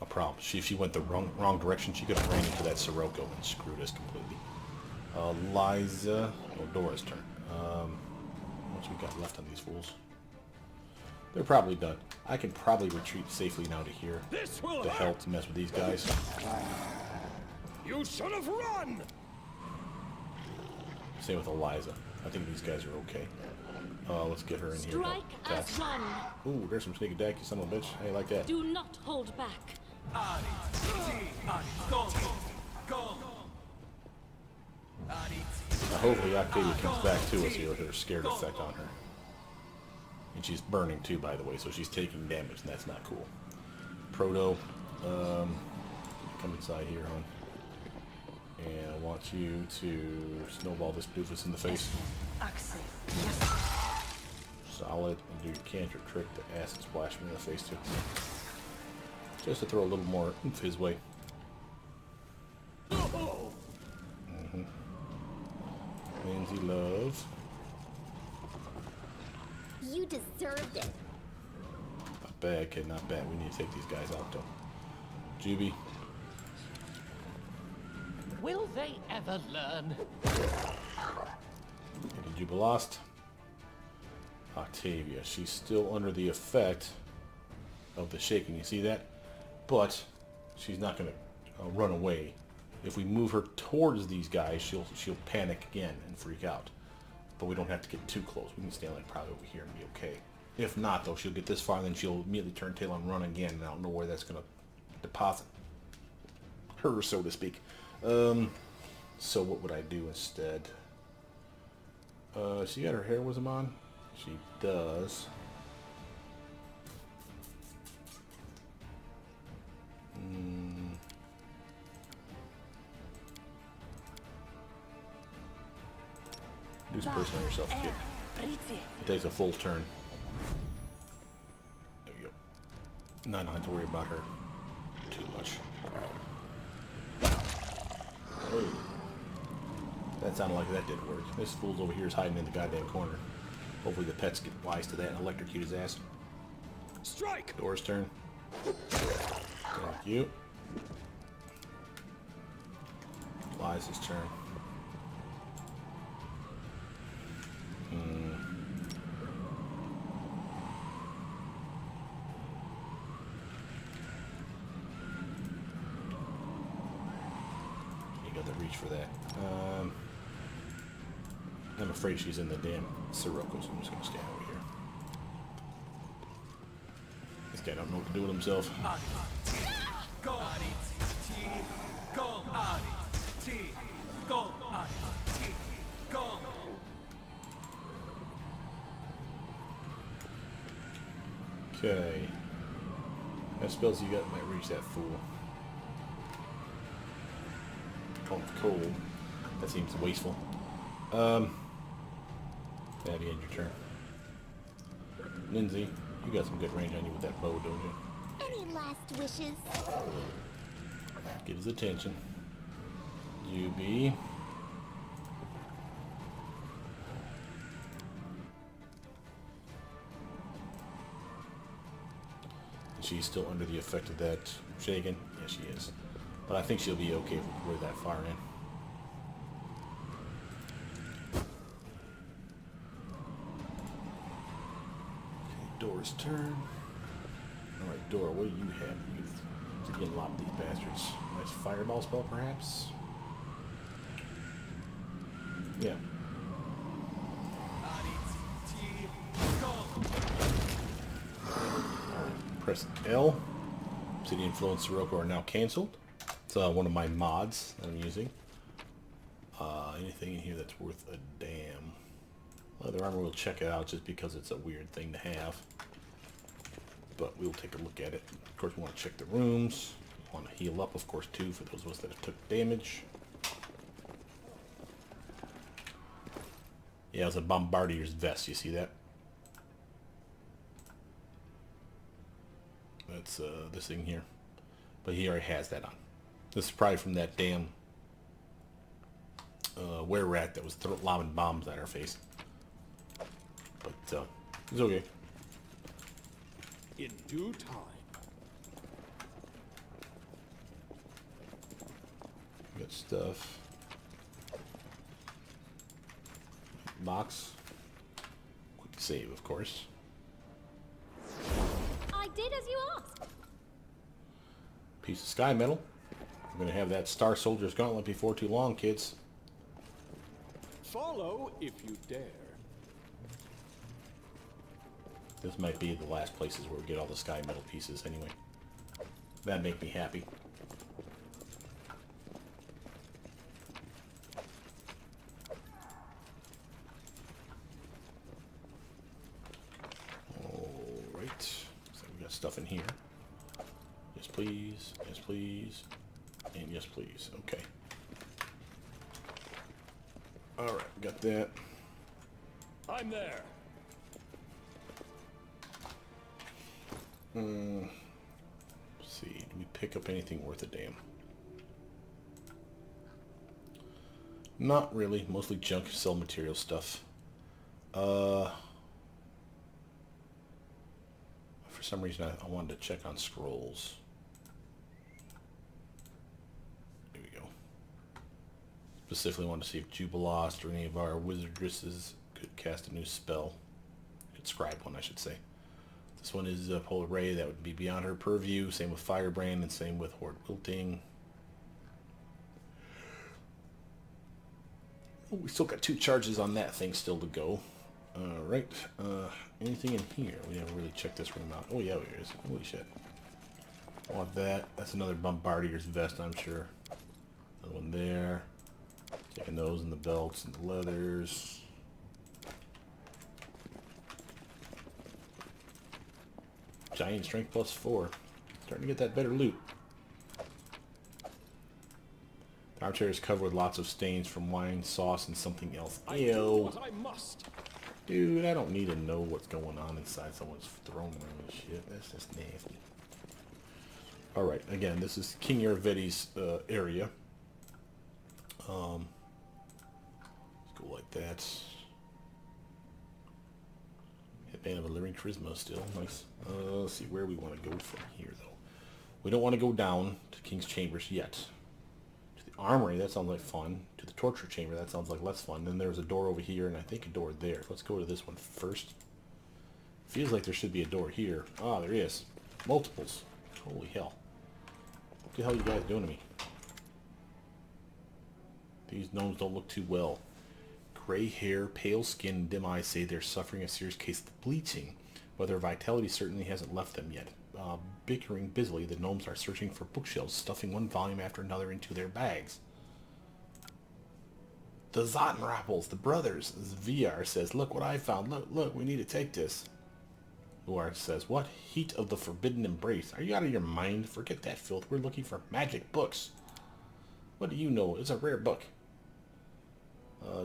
a problem. If she went the wrong direction, she could have ran into that Sirocco and screwed us completely. Liza, or Dora's turn. What's we got left on these fools? They're probably done. I can probably retreat safely now to here. This will To help to mess with these guys. You should have run! Same with Eliza. I think these guys are okay. Let's get her in here. Strike as one. Ooh, there's some sneak attack, you son of a bitch. How you like that? Do not hold back. Now, hopefully Octavia comes back to us here with her scared effect on her. And she's burning too, by the way, so she's taking damage, and that's not cool. Proto, come inside here, hon. And I want you to snowball this doofus in the face. Solid. And do your cantrip trick to acid splash him in the face too. Just to throw a little more oomph his way. Lindsay, love. You deserved it. Not bad, kid, not bad. We need to take these guys out, though. Juby. Will they ever learn? Did Juba lost? Octavia. She's still under the effect of the shaking. You see that? But she's not going to run away. If we move her towards these guys, she'll panic again and freak out. But we don't have to get too close. We can stand like probably over here and be okay. If not, though, she'll get this far, and then she'll immediately turn tail and run again. And I don't know where that's going to deposit her, so to speak. So what would I do instead? She got her heroism on? She does. Do some person on yourself, kid. It takes a full turn. There you go. Not have to worry about her too much. Oh. That sounded like that didn't work. This fool's over here is hiding in the goddamn corner. Hopefully the pets get wise to that and electrocute his ass. Strike! Dora's turn. Thank you. Liza's turn. You got the reach for that. I'm afraid she's in the damn Sirocco, so I'm just going to stand over here. This guy don't know what to do with himself. Okay. That spells you got might reach that fool. Going cold. That seems wasteful. Abby, end your turn. Lindsay, you got some good range on you with that bow, don't you? Any last wishes? Get his attention. You be. She's still under the effect of that shaking. Yes, she is. But I think she'll be okay if we're that far in. Dora's turn. Alright, Dora, what do you have? You can lob these bastards. Nice fireball spell, perhaps? Yeah. Press L. Obsidian Flow and Sirocco are now cancelled. It's one of my mods that I'm using. Anything in here that's worth a damn. Leather armor, we'll check it out just because it's a weird thing to have. But we'll take a look at it. Of course, we want to check the rooms. We want to heal up, of course, too, for those of us that have took damage. Yeah, it's a bombardier's vest. You see that? That's this thing here. But he already has that on. This is probably from that damn were-rat that was lobbing bombs at our face. But it's okay. In due time. Good stuff. Box. Quick save, of course. I did as you asked. Piece of sky metal. We're going to have that Star Soldier's Gauntlet before too long, kids. Follow if you dare. This might be the last places where we get all the sky metal pieces anyway. That'd make me happy. Alright. So we got stuff in here. Yes, please. Yes, please. And yes, please. Okay. Alright, got that. I'm there. Let's see, do we pick up anything worth a damn? Not really, mostly junk, sell material stuff. For some reason I wanted to check on scrolls. There we go. Specifically wanted to see if Jubilost or any of our wizardresses could cast a new spell. Could scribe one, I should say. This one is Polar Ray, that would be beyond her purview. Same with Firebrand and same with Horde Wilting. Oh, we still got 2 charges on that thing still to go. Alright, anything in here? We haven't really checked this room out. Oh yeah, there is. Holy shit. I want that. That's another Bombardier's vest, I'm sure. Another one there. Taking those and the belts and the leathers. Giant strength +4. Starting to get that better loot. The armchair is covered with lots of stains from wine, sauce, and something else. I do Ew. what I must. Dude, I don't need to know what's going on inside someone's throne room and shit. That's just nasty. Alright, again, this is King Yervetti's area. Let's go like that. Headband of a living charisma still. Nice. Let's see where we want to go from here, though. We don't want to go down to King's Chambers yet. To the Armory, that sounds like fun. To the Torture Chamber, that sounds like less fun. Then there's a door over here, and I think a door there. Let's go to this one first. Feels like there should be a door here. Ah, there is. Multiples. Holy hell. What the hell are you guys doing to me? These gnomes don't look too well. Gray hair, pale skin, dim eyes say they're suffering a serious case of bleaching, but their vitality certainly hasn't left them yet. Bickering busily, the gnomes are searching for bookshelves, stuffing one volume after another into their bags. The Zottenrappels, the brothers. VR says, look what I found. Look, we need to take this. Luar says, what? Heat of the Forbidden Embrace. Are you out of your mind? Forget that filth. We're looking for magic books. What do you know? It's a rare book.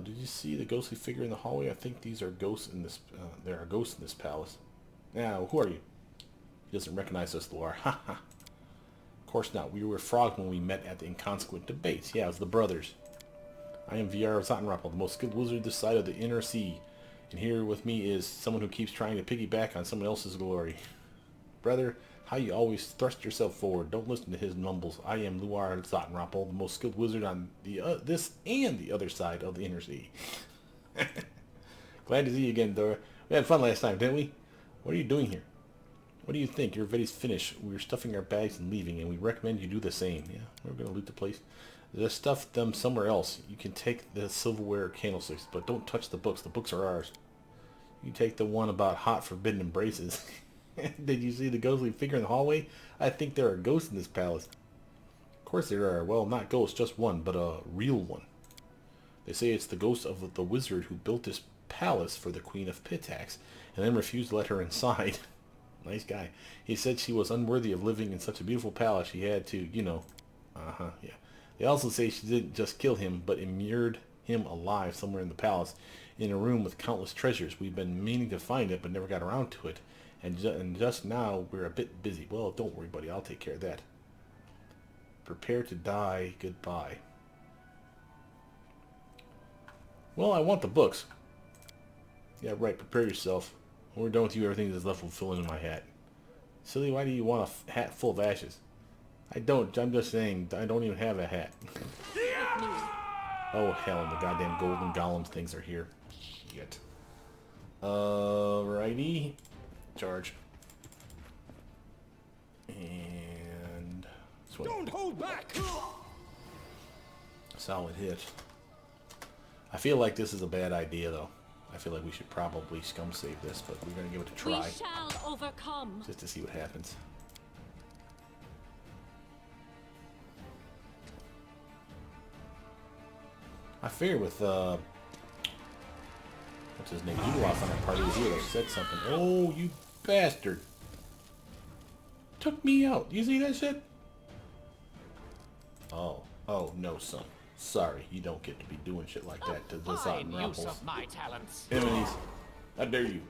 Did you see the ghostly figure in the hallway? I think these are ghosts in this. There are ghosts in this palace. Now, who are you? He doesn't recognize us, Luar. Ha ha. Of course not. We were frogs when we met at the inconsequent debates. Yeah, it was the brothers. I am VR of Zottenrappel, the most skilled wizard this side of the inner sea. And here with me is someone who keeps trying to piggyback on someone else's glory. Brother, how you always thrust yourself forward. Don't listen to his mumbles. I am Luar Zottenrappel, the most skilled wizard on the this and the other side of the inner sea. Glad to see you again, Dora. We had fun last time, didn't we? What are you doing here? What do you think? Your video's finished. We're stuffing our bags and leaving, and we recommend you do the same. Yeah, we're going to loot the place. Just stuff them somewhere else. You can take the silverware or candlesticks, but don't touch the books. The books are ours. You take the one about hot forbidden embraces. Did you see the ghostly figure in the hallway? I think there are ghosts in this palace. Of course there are. Well, not ghosts, just one, but a real one. They say it's the ghost of the wizard who built this palace for the Queen of Pitax, and then refused to let her inside. Nice guy. He said she was unworthy of living in such a beautiful palace. She had to, you know. Yeah. They also say she didn't just kill him, but immured him alive somewhere in the palace. in a room with countless treasures. We've been meaning to find it, but never got around to it. And just now, we're a bit busy. Well, don't worry, buddy. I'll take care of that. Prepare to die. Goodbye. Well, I want the books. Yeah, right. Prepare yourself. When we're done with you, everything that's left will fill in my hat. Silly, why do you want a hat full of ashes? I don't. I'm just saying, I don't even have a hat. Oh, hell, the goddamn golden golems things are here. Shit. Alrighty. Charge. And... swing. Don't hold back! Solid hit. I feel like this is a bad idea, though. I feel like we should probably scum save this, but we're going to give it a try. We shall overcome. Just to see what happens. I fear with, what's his name? You lost on that party with you. Said something. Oh, you bastard. Took me out. You see that shit? Oh. Oh, no, son. Sorry, you don't get to be doing shit like that to this out in Fine use Rumples. of my talents. Enemies. How dare you?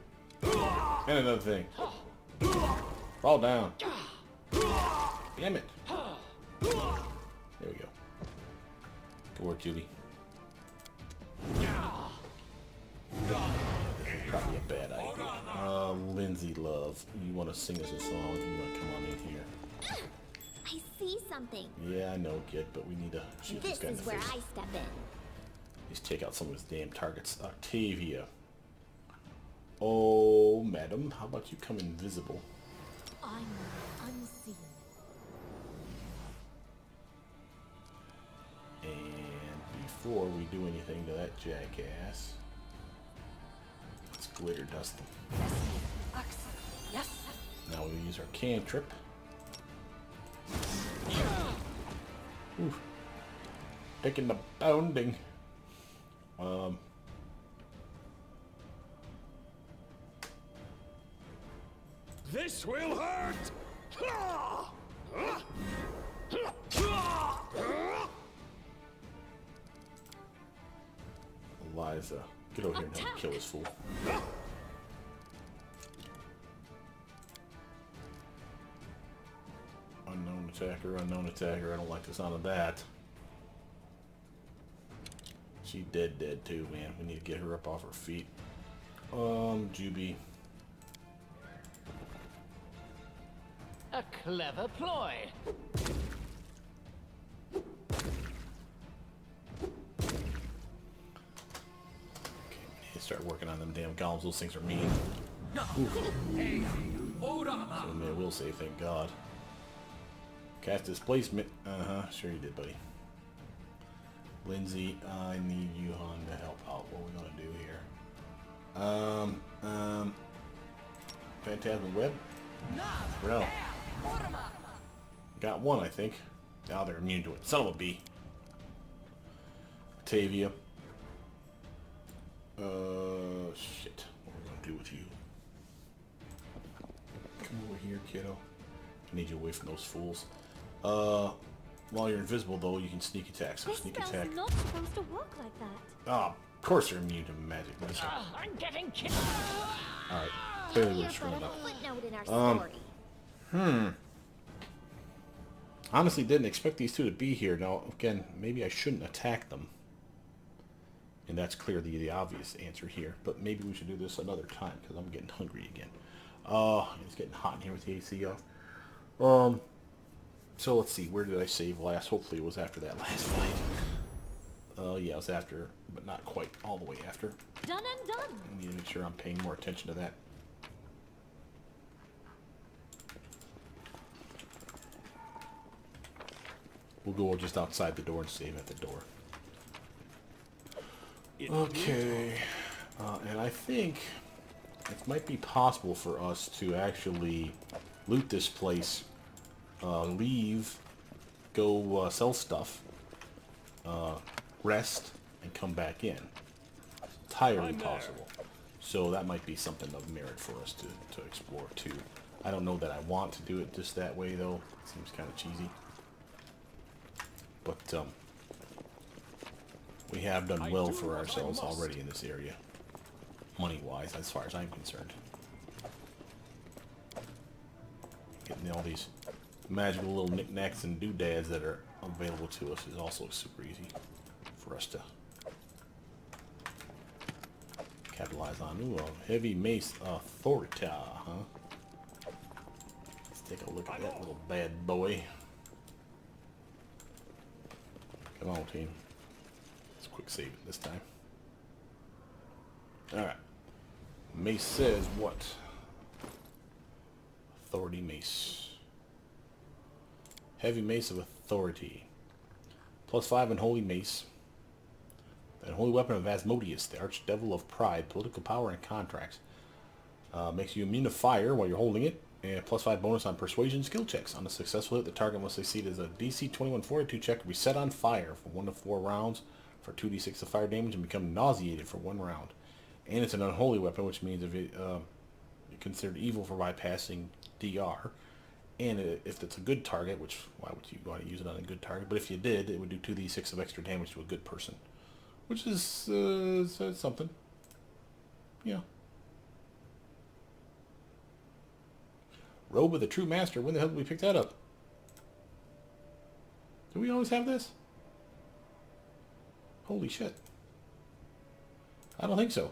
And another thing. Fall down. Damn it. There we go. Good work, Juby. Probably a bad idea. Lindsay, love, you want to sing us a song? You want to come on in here? I see something. Yeah, I know, kid, but we need to shoot this This guy in is the where face. I step in. Let's take out some of his damn targets. Octavia. Oh, madam, how about you come invisible? I'm unseen. And before we do anything to that jackass, let's glitter dust them. Yes. Now we'll use our cantrip. Oof. Taking the pounding. This will hurt! Eliza, get over here and help kill this fool. Unknown attacker, unknown attacker. I don't like the sound of that. She dead too, man. We need to get her up off her feet. Juby. A clever ploy. Start working on them damn golems. Those things are mean. So man, will say thank God. Cast displacement. Sure you did, buddy. Lindsay, I need you on to help out. What are we gonna do here? Phantasm Web. Well, got one, I think. Now they're immune to it. Son of a bee. Octavia. Shit. What are we gonna do with you? Come over here, kiddo. I need you away from those fools. While you're invisible, though, you can sneak attack. So This sneak spell's attack. not supposed to work like that. Ah, of course they're immune to magic. Listen. I'm getting killed. Alright. Clearly we're Here's screwing a up. footnote in our story. Honestly, didn't expect these two to be here. Now, again, maybe I shouldn't attack them. And that's clearly the obvious answer here. But maybe we should do this another time, because I'm getting hungry again. It's getting hot in here with the AC off. So let's see, where did I save last? Hopefully it was after that last fight. Yeah, it was after, but not quite all the way after. Done and done. I need to make sure I'm paying more attention to that. We'll go just outside the door and save at the door. Okay. And I think it might be possible for us to actually loot this place, leave, go sell stuff, rest, and come back in. Entirely possible. So that might be something of merit for us to explore too. I don't know that I want to do it just that way though. It seems kind of cheesy. But we have done well for ourselves already in this area. money-wise, as far as I'm concerned. Getting all these magical little knickknacks and doodads that are available to us is also super easy for us to capitalize on. Ooh, a heavy mace authority, huh? Let's take a look at that little bad boy. Come on, team. Let's quick save it this time. Alright. Mace says what? Authority mace. Heavy mace of authority. +5 unholy mace. The unholy weapon of Asmodeus, the archdevil of pride, political power, and contracts. Makes you immune to fire while you're holding it. And +5 bonus on persuasion skill checks. On a successful hit, the target must succeed as a DC 21 fortitude check, be set on fire for 1 to 4 rounds for 2d6 of fire damage, and become nauseated for 1 round. And it's an unholy weapon, which means if it considered evil for bypassing DR. And if it's a good target, which why would you want to use it on a good target? But if you did, it would do 2d6 of extra damage to a good person, which is something. Yeah. Robe of the True Master. When the hell did we pick that up? Do we always have this? Holy shit. I don't think so.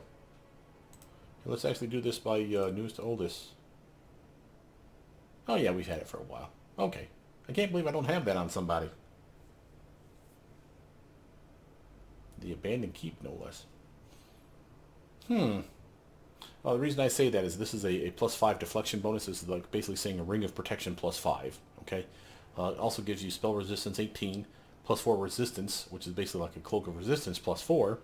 Let's actually do this by newest to oldest. Oh yeah, we've had it for a while. Okay. I can't believe I don't have that on somebody. The Abandoned Keep, no less. Well, the reason I say that is this is a +5 deflection bonus. This is like basically saying a ring of protection +5. Okay. It also gives you spell resistance 18, +4 resistance, which is basically like a cloak of resistance +4.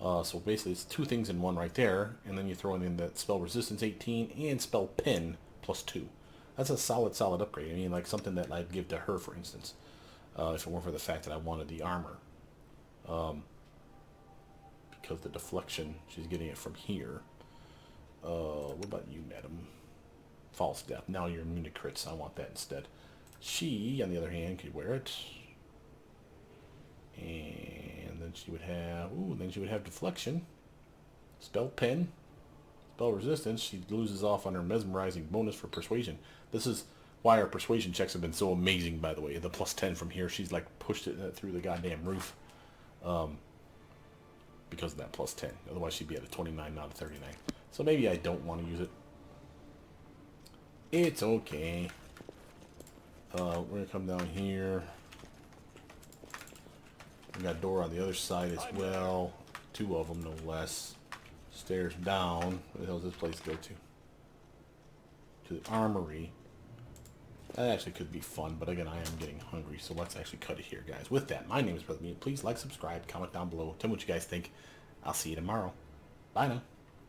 So basically it's 2 things in one right there, and then you throw in that spell resistance 18 and spell pen +2. That's a solid upgrade. I mean, like something that I'd give to her, for instance, if it weren't for the fact that I wanted the armor. Because the deflection, she's getting it from here. What about you, madam? False death. Now you're immune to crits. I want that instead. She, on the other hand, could wear it. And then she would have... Ooh, then she would have deflection. Spell pen. Spell resistance. She loses off on her mesmerizing bonus for persuasion. This is why our persuasion checks have been so amazing, by the way. The +10 from here, she's like pushed it through the goddamn roof. Because of that +10. Otherwise she'd be at a 29, not a 39. So maybe I don't want to use it. It's okay. We're going to come down here. We got a door on the other side as well. 2 of them, no less. Stairs down. Where the hell does this place go to? To the armory. That actually could be fun, but again, I am getting hungry, so let's actually cut it here, guys. With that, my name is Brother Meat. Please like, subscribe, comment down below. Tell me what you guys think. I'll see you tomorrow. Bye now.